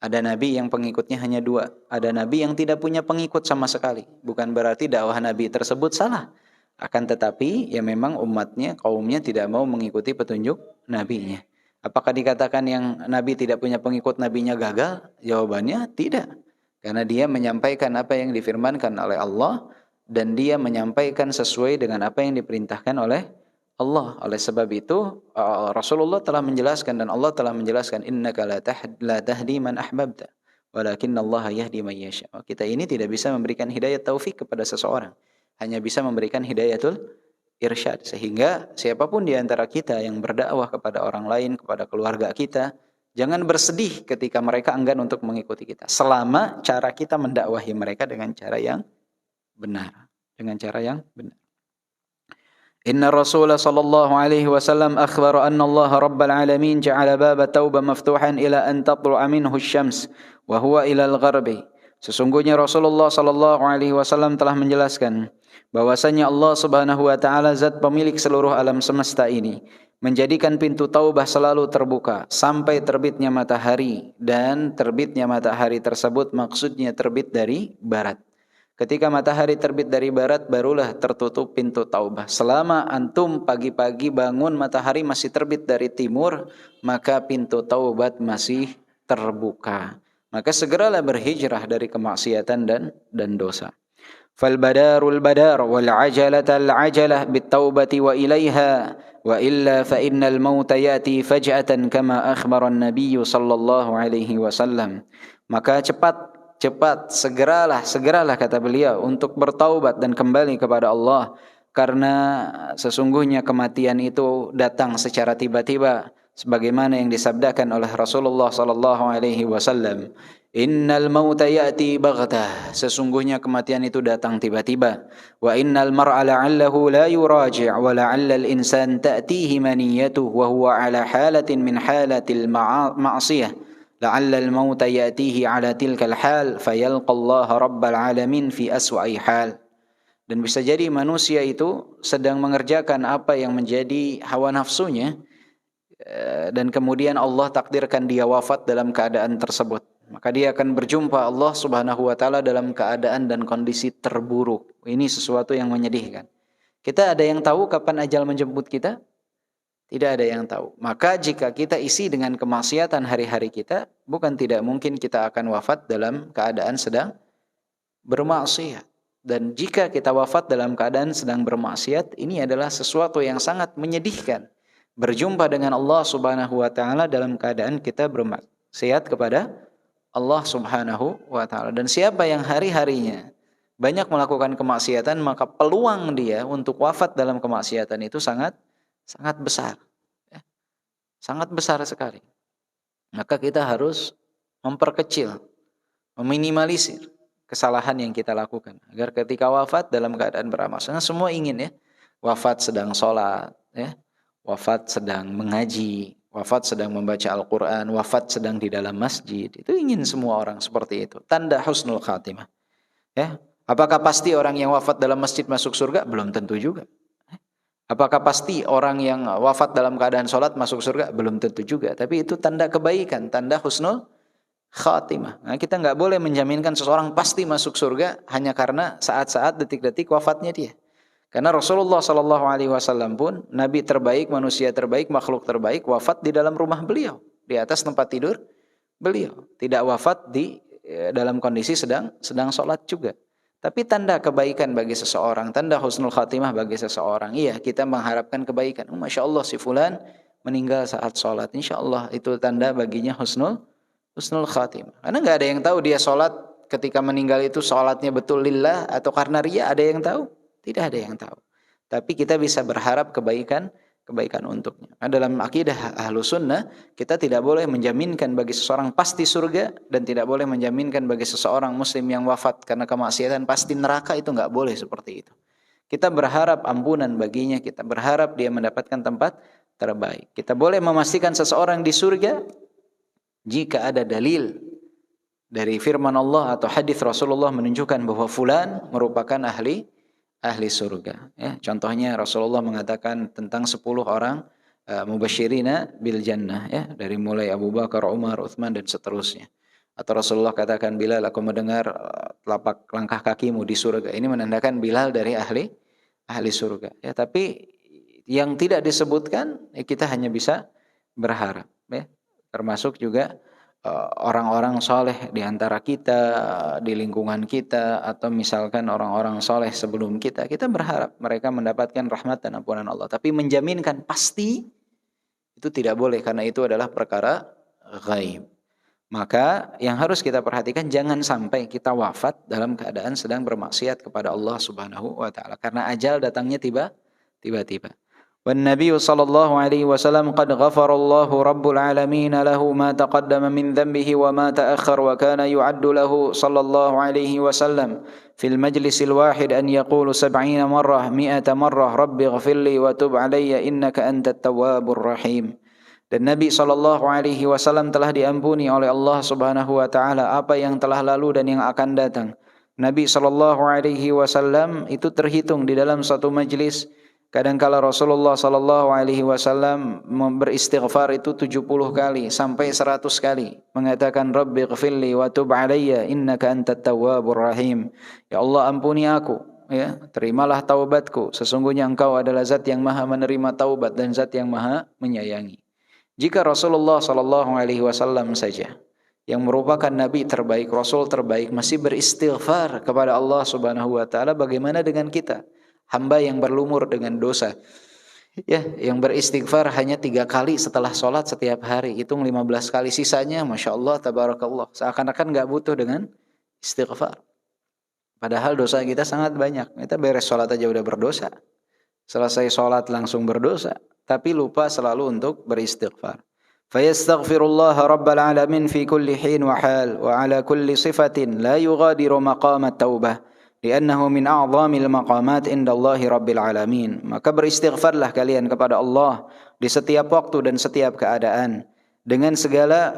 A: Ada nabi yang pengikutnya hanya 2. Ada nabi yang tidak punya pengikut sama sekali. Bukan berarti dakwah nabi tersebut salah. Akan tetapi ya memang umatnya, kaumnya tidak mau mengikuti petunjuk nabinya. Apakah dikatakan yang nabi tidak punya pengikut nabinya gagal? Jawabannya tidak. Karena dia menyampaikan apa yang difirmankan oleh Allah dan dia menyampaikan sesuai dengan apa yang diperintahkan oleh Allah. Oleh sebab itu Rasulullah telah menjelaskan dan Allah telah menjelaskan, innaka la tahdi man ahbabta walakinnallaha yahdi man yasha. Kita ini tidak bisa memberikan hidayah taufik kepada seseorang, hanya bisa memberikan hidayatul irsyad. Sehingga siapapun di antara kita yang berdakwah kepada orang lain, kepada keluarga kita, jangan bersedih ketika mereka enggan untuk mengikuti kita. Selama cara kita mendakwahi mereka dengan cara yang benar. Inna Rasulullah sallallahu alaihi wasallam akhbara anna Allah Rabbal Alamin ja'ala baba tauba maftuhan ila an tatlu'a minhu asy-syams wa huwa ila al-gharbi. Sesungguhnya Rasulullah sallallahu alaihi wasallam telah menjelaskan bahwasanya Allah Subhanahu wa taala zat pemilik seluruh alam semesta ini menjadikan pintu taubah selalu terbuka sampai terbitnya matahari, dan terbitnya matahari tersebut maksudnya terbit dari barat. Ketika matahari terbit dari barat barulah tertutup pintu taubah. Selama antum pagi-pagi bangun matahari masih terbit dari timur, maka pintu taubat masih terbuka. Maka segeralah berhijrah dari kemaksiatan dan dosa. Fal badarul badar wal ajalatal ajalah bit taubati wa ilaiha wa illa fa innal mauta yati faj'atan kama akhbara an-nabiy sallallahu alaihi wasallam. Maka cepat segeralah kata beliau untuk bertaubat dan kembali kepada Allah, karena sesungguhnya kematian itu datang secara tiba-tiba sebagaimana yang disabdakan oleh Rasulullah sallallahu alaihi wasallam, Innal mauta ya'ti baghtah. Sesungguhnya kematian itu datang tiba-tiba. Wa innal mar'a la'allahu la yuraji' wa la'alla al-insan ta'tihi maniyatuhu wa huwa ala halatin min halatil ma'siyah. La'alla al-mauta ya'tihi ala tilkal hal fayalqa Allah rabbal alamin fi aswa'i hal. Dan bisa jadi manusia itu sedang mengerjakan apa yang menjadi hawa nafsunya, dan kemudian Allah takdirkan dia wafat dalam keadaan tersebut. Maka dia akan berjumpa Allah Subhanahu wa taala dalam keadaan dan kondisi terburuk. Ini sesuatu yang menyedihkan. Kita ada yang tahu kapan ajal menjemput kita? Tidak ada yang tahu. Maka jika kita isi dengan kemaksiatan hari-hari kita, bukan tidak mungkin kita akan wafat dalam keadaan sedang bermaksiat. Dan jika kita wafat dalam keadaan sedang bermaksiat, ini adalah sesuatu yang sangat menyedihkan. Berjumpa dengan Allah Subhanahu wa taala dalam keadaan kita bermaksiat kepada Allah Subhanahu wa taala. Dan siapa yang hari-harinya banyak melakukan kemaksiatan, maka peluang dia untuk wafat dalam kemaksiatan itu sangat besar. Ya. Sangat besar sekali. Maka kita harus memperkecil, meminimalisir kesalahan yang kita lakukan agar ketika wafat dalam keadaan beramal. Karena semua ingin ya, wafat sedang sholat, ya, wafat sedang mengaji, wafat sedang membaca Al-Quran, wafat sedang di dalam masjid. Itu ingin semua orang seperti itu. Tanda husnul khatimah. Ya, apakah pasti orang yang wafat dalam masjid masuk surga? Belum tentu juga. Apakah pasti orang yang wafat dalam keadaan sholat masuk surga? Belum tentu juga. Tapi itu tanda kebaikan, tanda husnul khatimah. Nah, kita nggak boleh menjaminkan seseorang pasti masuk surga hanya karena saat-saat, detik-detik wafatnya dia. Karena Rasulullah SAW pun Nabi terbaik, manusia terbaik, makhluk terbaik, wafat di dalam rumah beliau, di atas tempat tidur beliau. Tidak wafat di dalam kondisi sedang sholat juga. Tapi tanda kebaikan bagi seseorang, tanda husnul khatimah bagi seseorang. Iya, kita mengharapkan kebaikan. Masya Allah si fulan meninggal saat sholat. Insya Allah itu tanda baginya husnul khatimah. Karena nggak ada yang tahu dia sholat ketika meninggal itu sholatnya betul lillah atau karena riya. Ada yang tahu? Tidak ada yang tahu. Tapi kita bisa berharap kebaikan untuknya. Nah, dalam akidah Ahlus Sunnah, kita tidak boleh menjaminkan bagi seseorang pasti surga dan tidak boleh menjaminkan bagi seseorang muslim yang wafat karena kemaksiatan pasti neraka. Itu nggak boleh seperti itu. Kita berharap ampunan baginya, kita berharap dia mendapatkan tempat terbaik. Kita boleh memastikan seseorang di surga jika ada dalil dari firman Allah atau hadis Rasulullah menunjukkan bahwa fulan merupakan ahli surga. Ya, contohnya Rasulullah mengatakan tentang 10 orang mubasyirina bil jannah, ya, dari mulai Abu Bakar, Umar, Utsman dan seterusnya. Atau Rasulullah katakan, Bilal, aku mendengar telapak langkah kakimu di surga. Ini menandakan Bilal dari ahli surga. Ya, tapi yang tidak disebutkan, ya, kita hanya bisa berharap. Ya. Termasuk juga orang-orang soleh di antara kita, di lingkungan kita, atau misalkan orang-orang soleh sebelum kita berharap mereka mendapatkan rahmat dan ampunan Allah. Tapi menjaminkan pasti itu tidak boleh, karena itu adalah perkara ghaib. Maka yang harus kita perhatikan, jangan sampai kita wafat dalam keadaan sedang bermaksiat kepada Allah Subhanahu wa taala, karena ajal datangnya tiba-tiba. والنبي صلى الله عليه وسلم قد غفر الله رب العالمين له ما تقدم من ذنبه وما تأخر وكان يعد له صلى الله عليه وسلم في المجلس الواحد أن يقول 70 مرة 100 مرة رب اغفر لي وتب علي إنك أنت التواب الرحيم. Dan Nabi SAW telah diampuni oleh Allah Subhanahu wa taala apa yang telah lalu dan yang akan datang. Nabi SAW itu terhitung di dalam satu majlis. Kadangkala Rasulullah SAW beristighfar itu 70 kali sampai 100 kali, mengatakan Rabbi ighfirli wa tub alayya innaka antat tawwabur rahim. Ya Allah, ampuni aku, ya, terimalah taubatku, sesungguhnya Engkau adalah zat yang maha menerima taubat dan zat yang maha menyayangi. Jika Rasulullah SAW saja yang merupakan nabi terbaik, rasul terbaik, masih beristighfar kepada Allah Subhanahu wa taala, bagaimana dengan kita? Hamba yang berlumur dengan dosa, ya, yang beristighfar hanya 3 kali setelah sholat setiap hari, hitung 15 kali, sisanya Masya Allah, Tabarakallah, seakan-akan gak butuh dengan istighfar. Padahal dosa kita sangat banyak. Kita beres sholat aja udah berdosa, selesai sholat langsung berdosa, tapi lupa selalu untuk beristighfar. Fayastaghfirullah rabbal alamin fi kulli hin wa hal wa ala kulli sifatin la yughadiru maqamat taubah li'annahu min a'zamil maqamat indallahi rabbil alamin. Maka beristighfarlah kalian kepada Allah di setiap waktu dan setiap keadaan dengan segala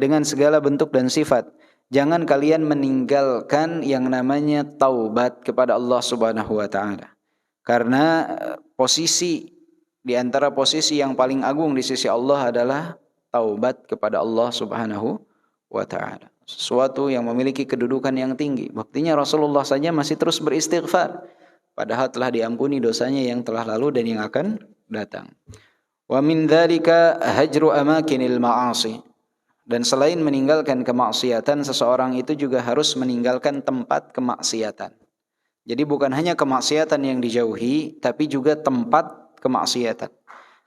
A: dengan segala bentuk dan sifat. Jangan kalian meninggalkan yang namanya taubat kepada Allah Subhanahu wa taala. Karena posisi di antara posisi yang paling agung di sisi Allah adalah taubat kepada Allah Subhanahu wa taala. Sesuatu yang memiliki kedudukan yang tinggi. Buktinya Rasulullah saja masih terus beristighfar padahal telah diampuni dosanya yang telah lalu dan yang akan datang. Wa min dzalika hajru amakinil ma'asi. Dan selain meninggalkan kemaksiatan, seseorang itu juga harus meninggalkan tempat kemaksiatan. Jadi bukan hanya kemaksiatan yang dijauhi, tapi juga tempat kemaksiatan.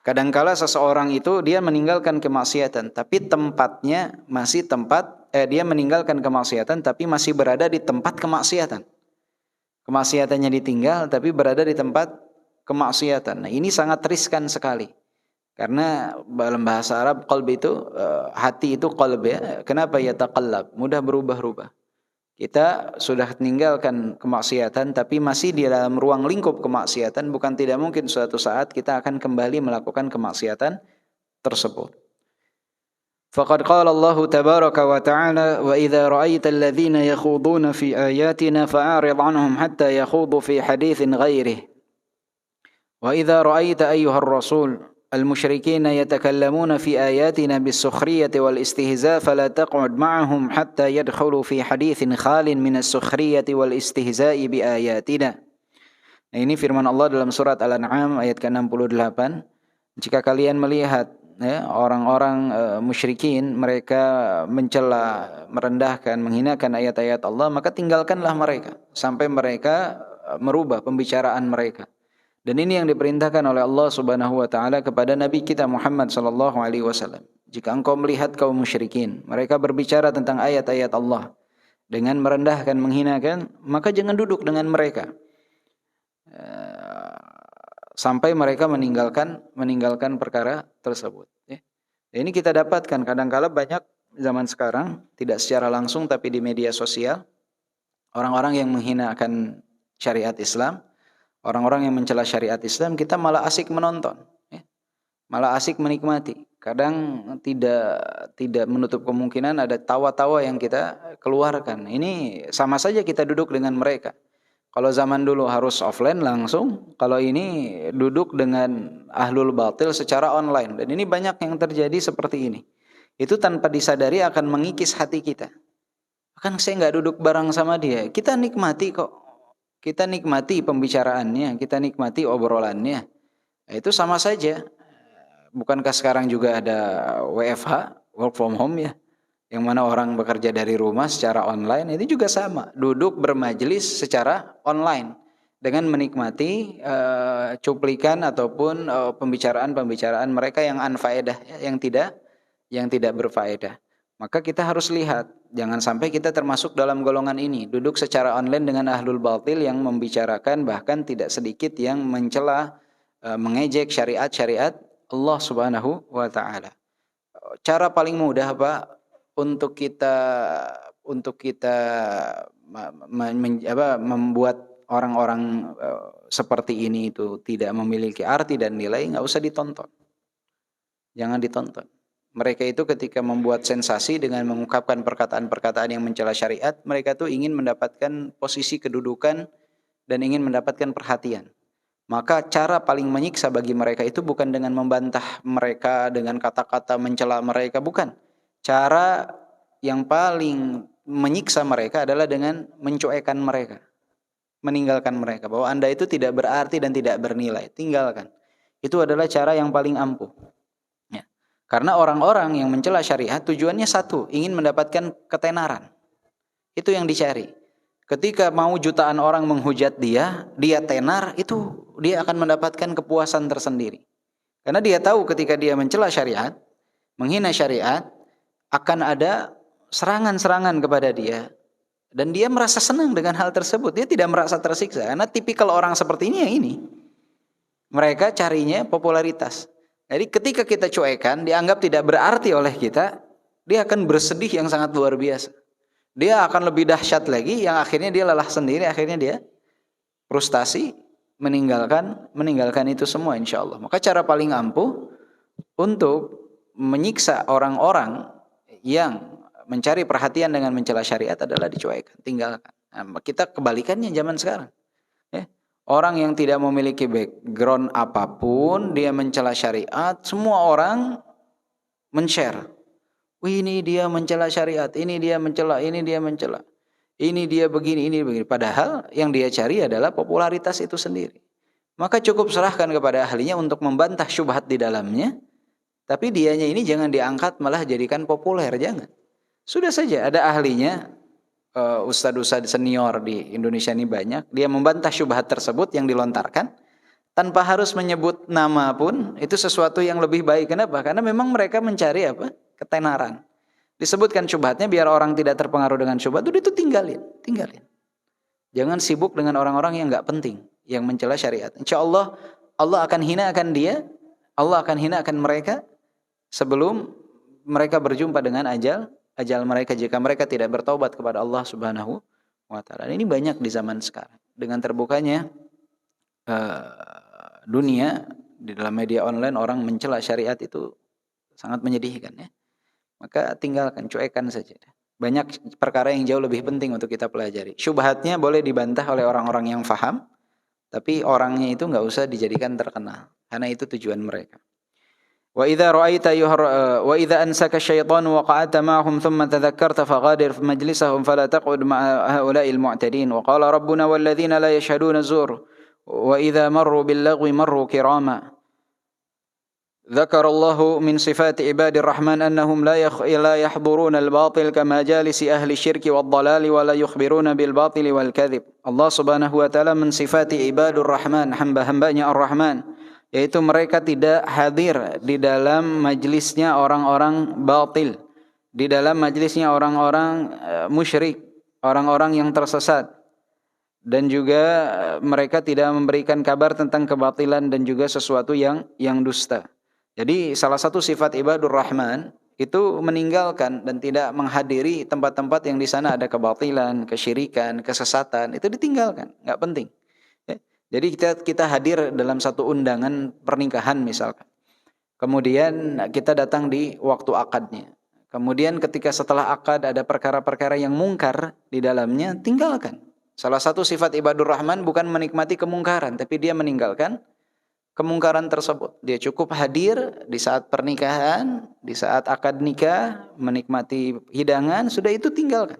A: Kadangkala seseorang itu dia meninggalkan kemaksiatan, tapi tempatnya masih dia meninggalkan kemaksiatan tapi masih berada di tempat kemaksiatan. Kemaksiatannya ditinggal tapi berada di tempat kemaksiatan. Nah, ini sangat riskan sekali. Karena dalam bahasa Arab qalb itu hati itu qalb ya. Kenapa yataqallab? Mudah berubah-ubah. Kita sudah meninggalkan kemaksiatan tapi masih di dalam ruang lingkup kemaksiatan, bukan tidak mungkin suatu saat kita akan kembali melakukan kemaksiatan tersebut. Faqad qala Allah tabaraka wa ta'ala wa idza ra'aital ladzina yakhuduna fi ayatina fa'arid 'anhum hatta yakhudu fi haditsin ghairihi. Wa idza ra'aita ayyuhar rasul المشركين يتكلمون في آياتنا بالسخرية والاستهزاء فلا تقعد معهم حتى يدخلوا في حديث خال من السخرية والاستهزاء بآياتنا. Nah, ini firman Allah dalam surat Al-An'am ayat ke-68. Jika kalian melihat orang-orang musyrikin mereka mencela, merendahkan, menghinakan ayat-ayat Allah, maka tinggalkanlah mereka sampai mereka merubah pembicaraan mereka. Dan ini yang diperintahkan oleh Allah Subhanahu wa taala kepada Nabi kita Muhammad sallallahu alaihi wasallam. Jika engkau melihat kaum musyrikin, mereka berbicara tentang ayat-ayat Allah dengan merendahkan, menghinakan, maka jangan duduk dengan mereka. Sampai mereka meninggalkan perkara tersebut. Ini kita dapatkan kadang-kala banyak zaman sekarang, tidak secara langsung tapi di media sosial, orang-orang yang menghinakan syariat Islam, orang-orang yang mencela syariat Islam, kita malah asik menonton, malah asik menikmati. Kadang tidak menutup kemungkinan ada tawa-tawa yang kita keluarkan. Ini sama saja kita duduk dengan mereka. Kalau zaman dulu harus offline langsung, kalau ini duduk dengan ahlul batil secara online. Dan ini banyak yang terjadi seperti ini. Itu tanpa disadari akan mengikis hati kita. Kan saya nggak duduk bareng sama dia, kita nikmati kok. Kita nikmati pembicaraannya, kita nikmati obrolannya. Itu sama saja. Bukankah sekarang juga ada WFH, work from home ya, yang mana orang bekerja dari rumah secara online, itu juga sama. Duduk bermajelis secara online dengan menikmati cuplikan ataupun pembicaraan-pembicaraan mereka yang unfaedah, yang tidak berfaedah. Maka kita harus lihat, jangan sampai kita termasuk dalam golongan ini, duduk secara online dengan ahlul batil yang membicarakan, bahkan tidak sedikit yang mencela, mengejek syariat-syariat Allah Subhanahu wa taala. Cara paling mudah Pak untuk kita membuat orang-orang seperti ini itu tidak memiliki arti dan nilai, enggak usah ditonton. Jangan ditonton. Mereka itu ketika membuat sensasi dengan mengungkapkan perkataan-perkataan yang mencela syariat, mereka tuh ingin mendapatkan posisi kedudukan dan ingin mendapatkan perhatian. Maka cara paling menyiksa bagi mereka itu bukan dengan membantah mereka dengan kata-kata mencela mereka, bukan. Cara yang paling menyiksa mereka adalah dengan mencuekkan mereka, meninggalkan mereka, bahwa Anda itu tidak berarti dan tidak bernilai, tinggalkan. Itu adalah cara yang paling ampuh. Karena orang-orang yang mencela syariat tujuannya satu, ingin mendapatkan ketenaran. Itu yang dicari. Ketika mau jutaan orang menghujat dia tenar, itu dia akan mendapatkan kepuasan tersendiri. Karena dia tahu ketika dia mencela syariat, menghina syariat, akan ada serangan-serangan kepada dia. Dan dia merasa senang dengan hal tersebut. Dia tidak merasa tersiksa. Karena tipikal orang seperti ini yang ini. Mereka carinya popularitas. Jadi ketika kita cuekan, dianggap tidak berarti oleh kita, dia akan bersedih yang sangat luar biasa. Dia akan lebih dahsyat lagi, yang akhirnya dia lelah sendiri, akhirnya dia frustasi, meninggalkan itu semua insya Allah. Maka cara paling ampuh untuk menyiksa orang-orang yang mencari perhatian dengan mencela syariat adalah dicuekan, tinggalkan. Nah, kita kebalikannya zaman sekarang. Ya. Orang yang tidak memiliki background apapun, dia mencela syariat, semua orang men-share. Ini dia mencela syariat, ini dia mencela, ini dia mencela. Ini dia begini, ini begini. Padahal yang dia cari adalah popularitas itu sendiri. Maka cukup serahkan kepada ahlinya untuk membantah syubhat di dalamnya. Tapi dianya ini jangan diangkat malah jadikan populer, jangan. Sudah saja ada ahlinya, ustadz-ustadz senior di Indonesia ini banyak. Dia membantah syubhat tersebut yang dilontarkan. Tanpa harus menyebut nama pun, itu sesuatu yang lebih baik. Kenapa? Karena memang mereka mencari apa? Ketenaran. Disebutkan syubhatnya biar orang tidak terpengaruh dengan syubhat, itu tinggalin. Jangan sibuk dengan orang-orang yang enggak penting, yang mencela syariat. Insya Allah, Allah akan hinakan dia, Allah akan hinakan mereka sebelum mereka berjumpa dengan ajal mereka jika mereka tidak bertaubat kepada Allah Subhanahu wa taala. Ini banyak di zaman sekarang. Dengan terbukanya dunia di dalam media online, orang mencela syariat itu sangat menyedihkan ya. Maka tinggalkan, cuekan saja. Banyak perkara yang jauh lebih penting untuk kita pelajari. Syubhatnya boleh dibantah oleh orang-orang yang faham, tapi orangnya itu enggak usah dijadikan terkenal, karena itu tujuan mereka. Wa idza ansaka syaitanu wa qa'ata ma'hum thumma tadhakkarta faghadir fi majlisahum fala taq'ud ma'a haula'il mu'tadin wa qala rabbuna wal ladzina la yashhaduna zur wa idza marru bil lagwi marru kirama. ذكر الله من صفات عباد الرحمن أنهم لا يحضرون الباطل كما جالس أهل الشرك والضلال ولا يخبرون بالباطل والكذب. Allah Subhanahu wa taala mensifati ibadur rahman, hamba-hambanya ar-Rahman, yaitu mereka tidak hadir di dalam majlisnya orang-orang batil, di dalam majlisnya orang-orang musyrik, orang-orang yang tersesat, dan juga mereka tidak memberikan kabar tentang kebatilan dan juga sesuatu yang dusta. Jadi salah satu sifat ibadur rahman itu meninggalkan dan tidak menghadiri tempat-tempat yang di sana ada kebatilan, kesyirikan, kesesatan, itu ditinggalkan, enggak penting. Ya. Jadi kita hadir dalam satu undangan pernikahan misalkan. Kemudian kita datang di waktu akadnya. Kemudian ketika setelah akad ada perkara-perkara yang mungkar di dalamnya, tinggalkan. Salah satu sifat ibadur rahman bukan menikmati kemungkaran, tapi dia meninggalkan kemungkaran tersebut. Dia cukup hadir di saat pernikahan, di saat akad nikah, menikmati hidangan, sudah itu tinggalkan.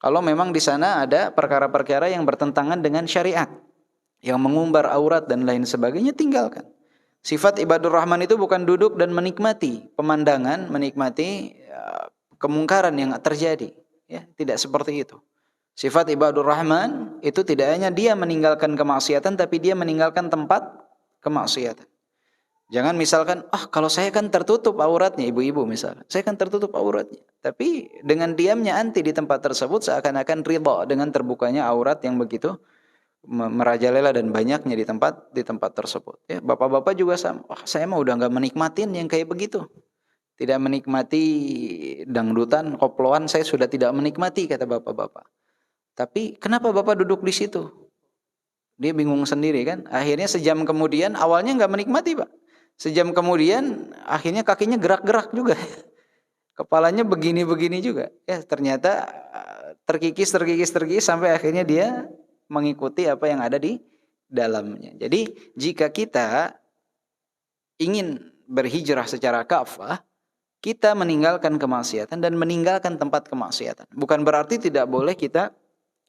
A: Kalau memang di sana ada perkara-perkara yang bertentangan dengan syariat, yang mengumbar aurat dan lain sebagainya, tinggalkan. Sifat ibadur rahman itu bukan duduk dan menikmati pemandangan, menikmati kemungkaran yang terjadi, ya, tidak seperti itu. Sifat ibadur rahman itu tidak hanya dia meninggalkan kemaksiatan, tapi dia meninggalkan tempat kemaksiatan. Jangan misalkan, kalau saya kan tertutup auratnya, ibu-ibu misalnya, saya kan tertutup auratnya. Tapi dengan diamnya anti di tempat tersebut seakan-akan ridha dengan terbukanya aurat yang begitu merajalela dan banyaknya di tempat tersebut. Ya, bapak-bapak juga sama. Saya mah udah nggak menikmatin yang kayak begitu. Tidak menikmati dangdutan, koploan, saya sudah tidak menikmati, kata bapak-bapak. Tapi kenapa bapak duduk di situ? Dia bingung sendiri kan. Akhirnya sejam kemudian, awalnya nggak menikmati Pak. Sejam kemudian akhirnya kakinya gerak-gerak juga. Kepalanya begini-begini juga. Ya ternyata terkikis sampai akhirnya dia mengikuti apa yang ada di dalamnya. Jadi jika kita ingin berhijrah secara kafah, kita meninggalkan kemaksiatan dan meninggalkan tempat kemaksiatan. Bukan berarti tidak boleh kita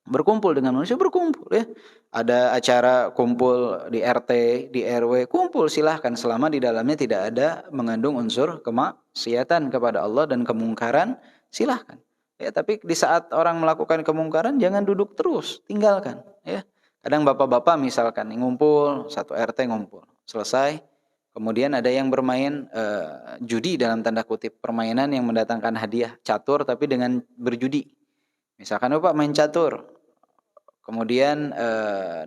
A: berkumpul dengan manusia, berkumpul ya. Ada acara kumpul di RT, di RW, kumpul silahkan selama di dalamnya tidak ada mengandung unsur kemaksiatan kepada Allah dan kemungkaran, silahkan. Ya, tapi di saat orang melakukan kemungkaran jangan duduk terus, tinggalkan ya. Kadang bapak-bapak misalkan ngumpul, satu RT ngumpul, selesai, kemudian ada yang bermain judi dalam tanda kutip, permainan yang mendatangkan hadiah, catur tapi dengan berjudi. Misalkan Bapak main catur, kemudian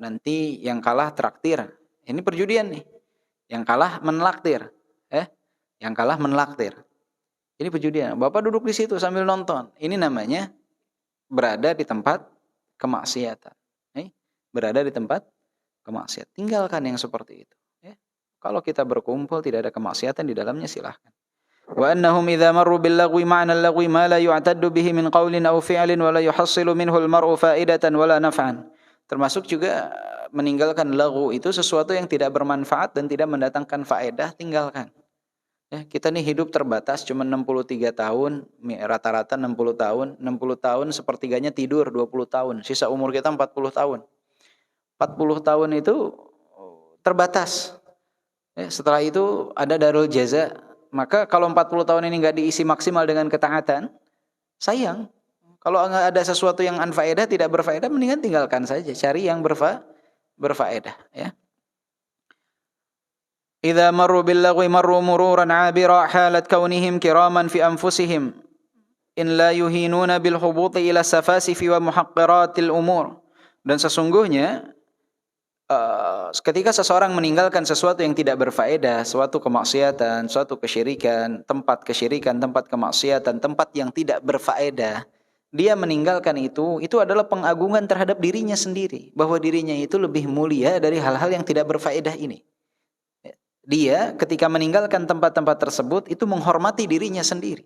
A: nanti yang kalah traktir. Ini perjudian nih. Yang kalah menlaktir. Yang kalah menlaktir. Ini perjudian. Bapak duduk di situ sambil nonton. Ini namanya berada di tempat kemaksiatan. Berada di tempat kemaksiatan. Tinggalkan yang seperti itu. Kalau kita berkumpul tidak ada kemaksiatan di dalamnya, silahkan. Wa annahum idza marru bil lagwi ma'na al lagwi ma la yu'taddu bihi min qawlin aw fi'lin wa la yuhassilu minhu al mar'u fa'idatan wa la naf'an. Termasuk juga meninggalkan lagu itu sesuatu yang tidak bermanfaat dan tidak mendatangkan faedah, tinggalkan. Kita nih hidup terbatas cuma 63 tahun, rata-rata 60 tahun, 60 tahun sepertiganya tidur 20 tahun, sisa umur kita 40 tahun. 40 tahun itu terbatas. Setelah itu ada darul jaza. Maka kalau 40 tahun ini nggak diisi maksimal dengan ketaatan, sayang. Kalau nggak ada sesuatu yang anfaedah, tidak berfaedah, mendingan tinggalkan saja. Cari yang berfaedah. Ya. Idza marru bil lagwi marru mururan 'abira halat kaunihim kiraman fi anfusihim in la yuhinuna bil hubuti ila safasifi wa muhaqqiratil umur. Dan sesungguhnya ketika seseorang meninggalkan sesuatu yang tidak berfaedah, suatu kemaksiatan, suatu kesyirikan, tempat kemaksiatan, tempat yang tidak berfaedah, dia meninggalkan itu adalah pengagungan terhadap dirinya sendiri, bahwa dirinya itu lebih mulia dari hal-hal yang tidak berfaedah ini. Dia ketika meninggalkan tempat-tempat tersebut itu menghormati dirinya sendiri,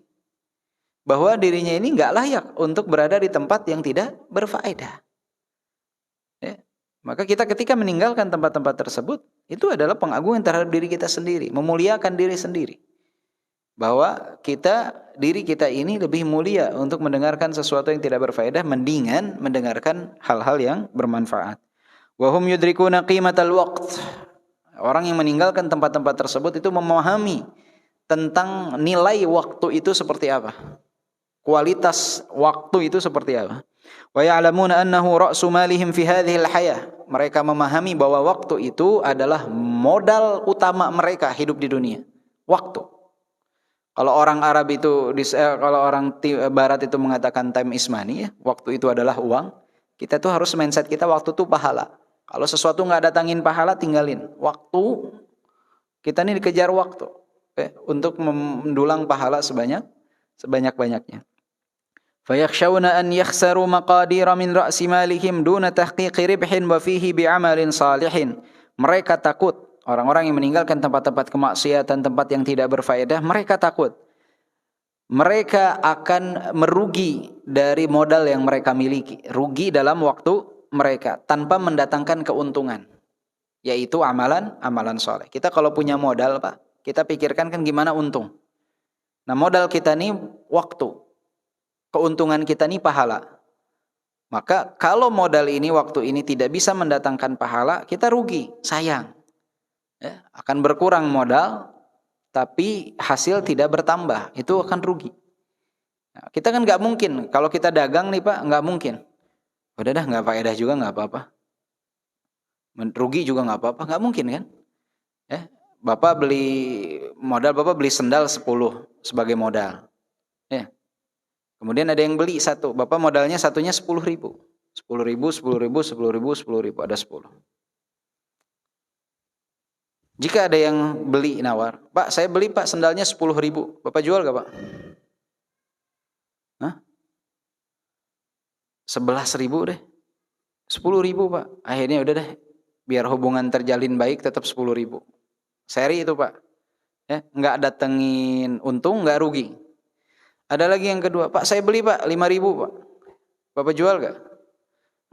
A: bahwa dirinya ini nggak layak untuk berada di tempat yang tidak berfaedah. Maka kita ketika meninggalkan tempat-tempat tersebut, itu adalah pengagungan terhadap diri kita sendiri, memuliakan diri sendiri. Bahwa diri kita ini lebih mulia untuk mendengarkan sesuatu yang tidak berfaedah, mendingan mendengarkan hal-hal yang bermanfaat. Wa hum yudrikuna qimatal waqt. Orang yang meninggalkan tempat-tempat tersebut itu memahami tentang nilai waktu itu seperti apa. Kualitas waktu itu seperti apa. Wa ya'lamuna annahu ra'su malihim fi hadhil hayah. Mereka memahami bahwa waktu itu adalah modal utama mereka hidup di dunia. Waktu. Kalau orang Arab itu kalau orang Barat itu mengatakan time is money, ya, waktu itu adalah uang. Kita tuh harus mindset kita waktu itu pahala. Kalau sesuatu nggak datangin pahala, tinggalin. Waktu kita ini dikejar waktu, untuk mendulang pahala sebanyak-banyaknya. Fayakhshawna an yakhsaru maqadira min ra'si malihim duna tahqiqi ribhin wa fihi bi'amalin salihin. Mereka takut, orang-orang yang meninggalkan tempat-tempat kemaksiatan, tempat yang tidak berfaedah, mereka takut. Mereka akan merugi dari modal yang mereka miliki, rugi dalam waktu mereka tanpa mendatangkan keuntungan, yaitu amalan saleh. Kita kalau punya modal, Pak, kita pikirkan kan gimana untung. Nah, modal kita nih waktu. Keuntungan kita nih pahala. Maka kalau modal ini, waktu ini tidak bisa mendatangkan pahala, kita rugi, sayang. Ya, akan berkurang modal, tapi hasil tidak bertambah, itu akan rugi. Nah, kita kan nggak mungkin, kalau kita dagang nih Pak, nggak mungkin. Udah dah, nggak faedah juga nggak apa-apa. Rugi juga nggak apa-apa, nggak mungkin kan? Bapak beli sendal 10 sebagai modal. Ya. Kemudian ada yang beli satu, Bapak modalnya satunya 10.000. 10.000, ada 10. Jika ada yang beli nawar, Pak saya beli Pak sendalnya 10.000, Bapak jual gak Pak? 11.000 deh. 10.000 Pak. Akhirnya udah deh, biar hubungan terjalin baik tetap 10.000. Seri itu Pak. Ya, nggak datengin untung, nggak rugi. Ada lagi yang kedua, Pak saya beli Pak 5.000 Pak. Bapak jual gak?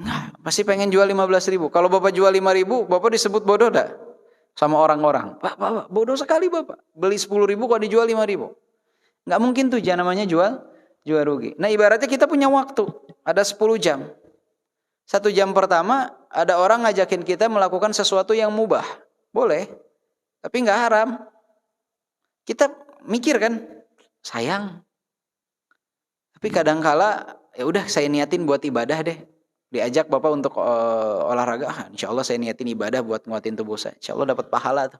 A: Nggak, pasti pengen jual 15.000. Kalau Bapak jual 5.000, Bapak disebut bodoh dah sama orang-orang. Pak, bodoh sekali Bapak. Beli 10.000 kok dijual 5.000. Nggak mungkin tuh namanya jual rugi. Nah ibaratnya kita punya waktu, ada 10 jam. 1 jam pertama ada orang ngajakin kita melakukan sesuatu yang mubah. Boleh, tapi nggak haram. Kita mikir kan, sayang. Tapi kadangkala ya udah saya niatin buat ibadah deh. Diajak Bapak untuk olahraga, insya Allah saya niatin ibadah buat nguatin tubuh saya. Insya Allah dapat pahala tuh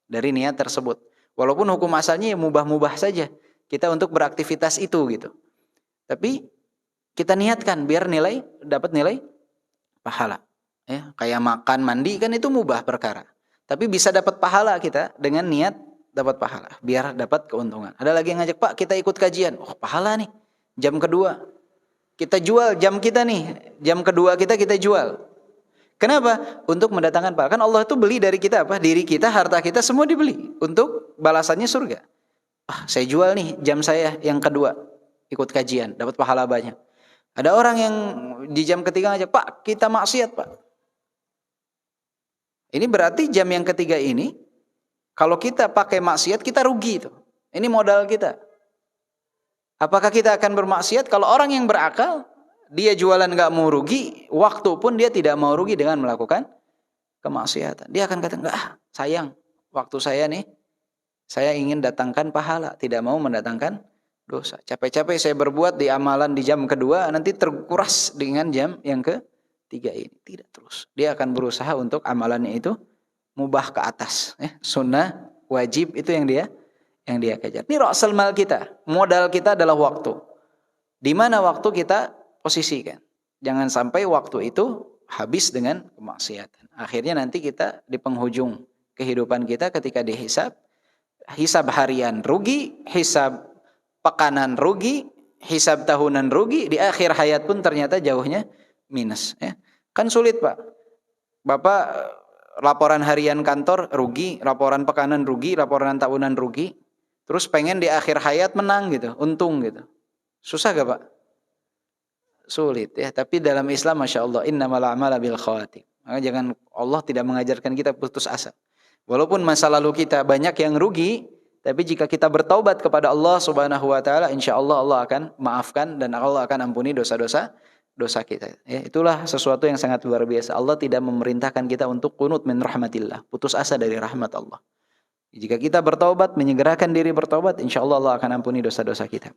A: dari niat tersebut. Walaupun hukum asalnya ya mubah-mubah saja. Kita untuk beraktivitas itu gitu. Tapi kita niatkan biar dapat nilai pahala. Ya, kayak makan, mandi kan itu mubah perkara. Tapi bisa dapat pahala kita dengan niat dapat pahala, biar dapat keuntungan. Ada lagi yang ngajak, Pak kita ikut kajian, oh pahala nih, jam kedua. Kita jual jam kita nih, jam kedua kita jual. Kenapa? Untuk mendatangkan pahala. Kan Allah itu beli dari kita apa? Diri kita, harta kita semua dibeli untuk balasannya surga. Saya jual nih jam saya yang kedua, ikut kajian, dapat pahala banyak. Ada orang yang di jam ketiga ngajak, Pak kita maksiat Pak. Ini berarti jam yang ketiga ini, kalau kita pakai maksiat kita rugi itu. Ini modal kita. Apakah kita akan bermaksiat? Kalau orang yang berakal, dia jualan nggak mau rugi, waktu pun dia tidak mau rugi dengan melakukan kemaksiatan. Dia akan kata, enggak, sayang, waktu saya nih, saya ingin datangkan pahala, tidak mau mendatangkan dosa. Capek-capek saya berbuat di amalan di jam kedua, nanti terkuras dengan jam yang ketiga ini. Tidak terus. Dia akan berusaha untuk amalannya itu mubah ke atas. Sunnah, wajib, itu yang dia kejar. Ini ra'sul mal kita. Modal kita adalah waktu. Di mana waktu kita posisikan. Jangan sampai waktu itu habis dengan kemaksiatan. Akhirnya nanti kita di penghujung kehidupan kita ketika dihisab, hisab harian rugi, hisab pekanan rugi, hisab tahunan rugi, di akhir hayat pun ternyata jauhnya minus. Kan sulit Pak. Bapak laporan harian kantor rugi, laporan pekanan rugi, laporan tahunan rugi, terus pengen di akhir hayat menang gitu, untung gitu. Susah gak Pak? Sulit ya. Tapi dalam Islam Masya Allah, innamal a'malu bil khawatim. Maka jangan, Allah tidak mengajarkan kita putus asa. Walaupun masa lalu kita banyak yang rugi, tapi jika kita bertaubat kepada Allah Subhanahu wa taala, insyaallah Allah akan maafkan dan Allah akan ampuni dosa-dosa kita. Ya, itulah sesuatu yang sangat luar biasa. Allah tidak memerintahkan kita untuk qunut min rahmatillah, putus asa dari rahmat Allah. Jika kita bertaubat, menyegerakan diri bertaubat, insyaallah Allah akan ampuni dosa-dosa kita.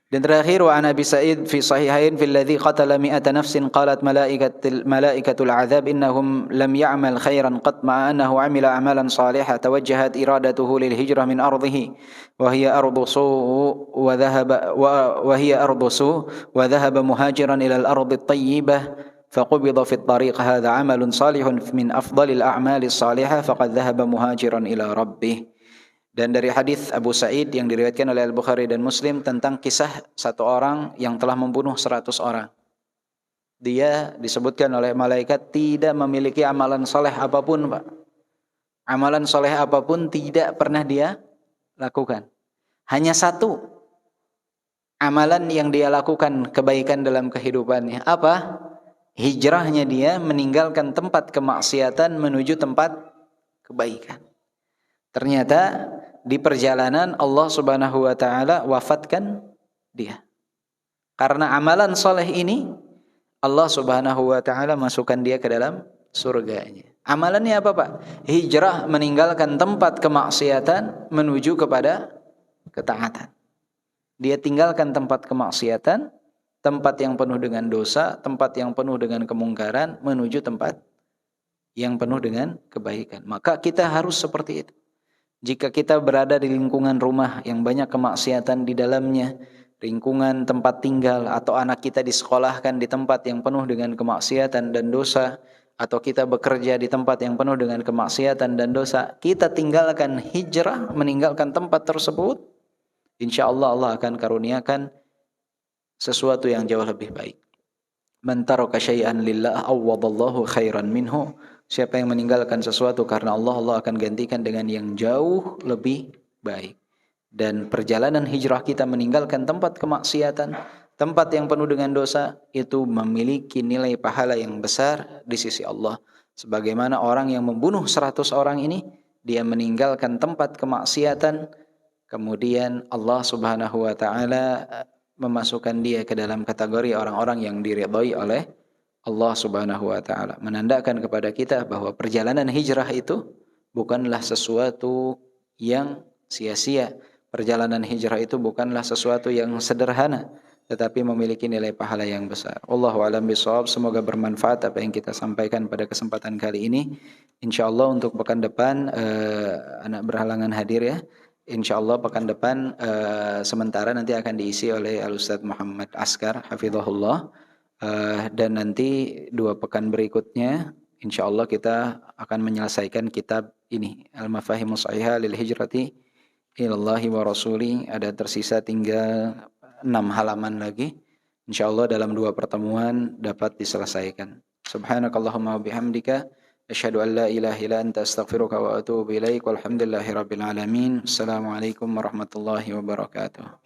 A: Dan terakhir, wa an Abi Sa'id fi sahihain fil ladzi qatala mi'ata nafsin qalat malaikatul azab innahum lam ya'mal khairan qat ma'a annahu 'amila amalan salihan tawajjahat iradatuhu lil hijrah min ardhihi wa hiya ardu su' wa hiya ardu su' wa dhahaba muhajiran ila al ardi at-tayyibah فقبض في الطريق هذا عمل صالح من أفضل الأعمال الصالحة فقد ذهب مهاجرا إلى ربه. Dan dari hadis Abu Sa'id yang diriwayatkan oleh Al-Bukhari dan Muslim tentang kisah satu orang yang telah membunuh 100 orang. Dia disebutkan oleh malaikat tidak memiliki amalan soleh apapun Pak. Amalan soleh apapun tidak pernah dia lakukan. Hanya satu amalan yang dia lakukan kebaikan dalam kehidupannya. Apa? Hijrahnya dia meninggalkan tempat kemaksiatan menuju tempat kebaikan. Ternyata di perjalanan Allah Subhanahu wa taala wafatkan dia. Karena amalan soleh ini Allah Subhanahu wa taala masukkan dia ke dalam surganya. Amalannya apa Pak? Hijrah meninggalkan tempat kemaksiatan menuju kepada ketaatan. Dia tinggalkan tempat kemaksiatan, tempat yang penuh dengan dosa, tempat yang penuh dengan kemungkaran, menuju tempat yang penuh dengan kebaikan. Maka kita harus seperti itu. Jika kita berada di lingkungan rumah yang banyak kemaksiatan di dalamnya, lingkungan tempat tinggal, atau anak kita disekolahkan di tempat yang penuh dengan kemaksiatan dan dosa, atau kita bekerja di tempat yang penuh dengan kemaksiatan dan dosa, kita tinggalkan hijrah, meninggalkan tempat tersebut, insya Allah Allah akan karuniakan sesuatu yang jauh lebih baik. Man taraka syai'an lillah awwadallahu khairan minhu. Siapa yang meninggalkan sesuatu karena Allah, Allah akan gantikan dengan yang jauh lebih baik. Dan perjalanan hijrah kita meninggalkan tempat kemaksiatan, tempat yang penuh dengan dosa, itu memiliki nilai pahala yang besar di sisi Allah. Sebagaimana orang yang membunuh 100 orang ini, dia meninggalkan tempat kemaksiatan, kemudian Allah Subhanahu wa taala memasukkan dia ke dalam kategori orang-orang yang diridhai oleh Allah Subhanahu wa taala, menandakan kepada kita bahwa perjalanan hijrah itu bukanlah sesuatu yang sia-sia. Perjalanan hijrah itu bukanlah sesuatu yang sederhana, tetapi memiliki nilai pahala yang besar. Wallahu a'lam bishawab. Semoga bermanfaat apa yang kita sampaikan pada kesempatan kali ini. Insyaallah untuk pekan depan anak berhalangan hadir ya. Insyaallah pekan depan sementara nanti akan diisi oleh Al-Ustaz Muhammad Askar hafizahullah. Dan nanti 2 pekan berikutnya insyaallah kita akan menyelesaikan kitab ini Al-Mafahimus Shahihah lil Hijrati ilallahi wa Rasuli. Ada tersisa tinggal 6 halaman lagi. Insyaallah dalam 2 pertemuan dapat diselesaikan. Subhanakallahumma wa bihamdika asyhadu an la ilaha illa anta astaghfiruka wa atubu ilaik. Walhamdulillahirabbil alamin. Assalamualaikum warahmatullahi wabarakatuh.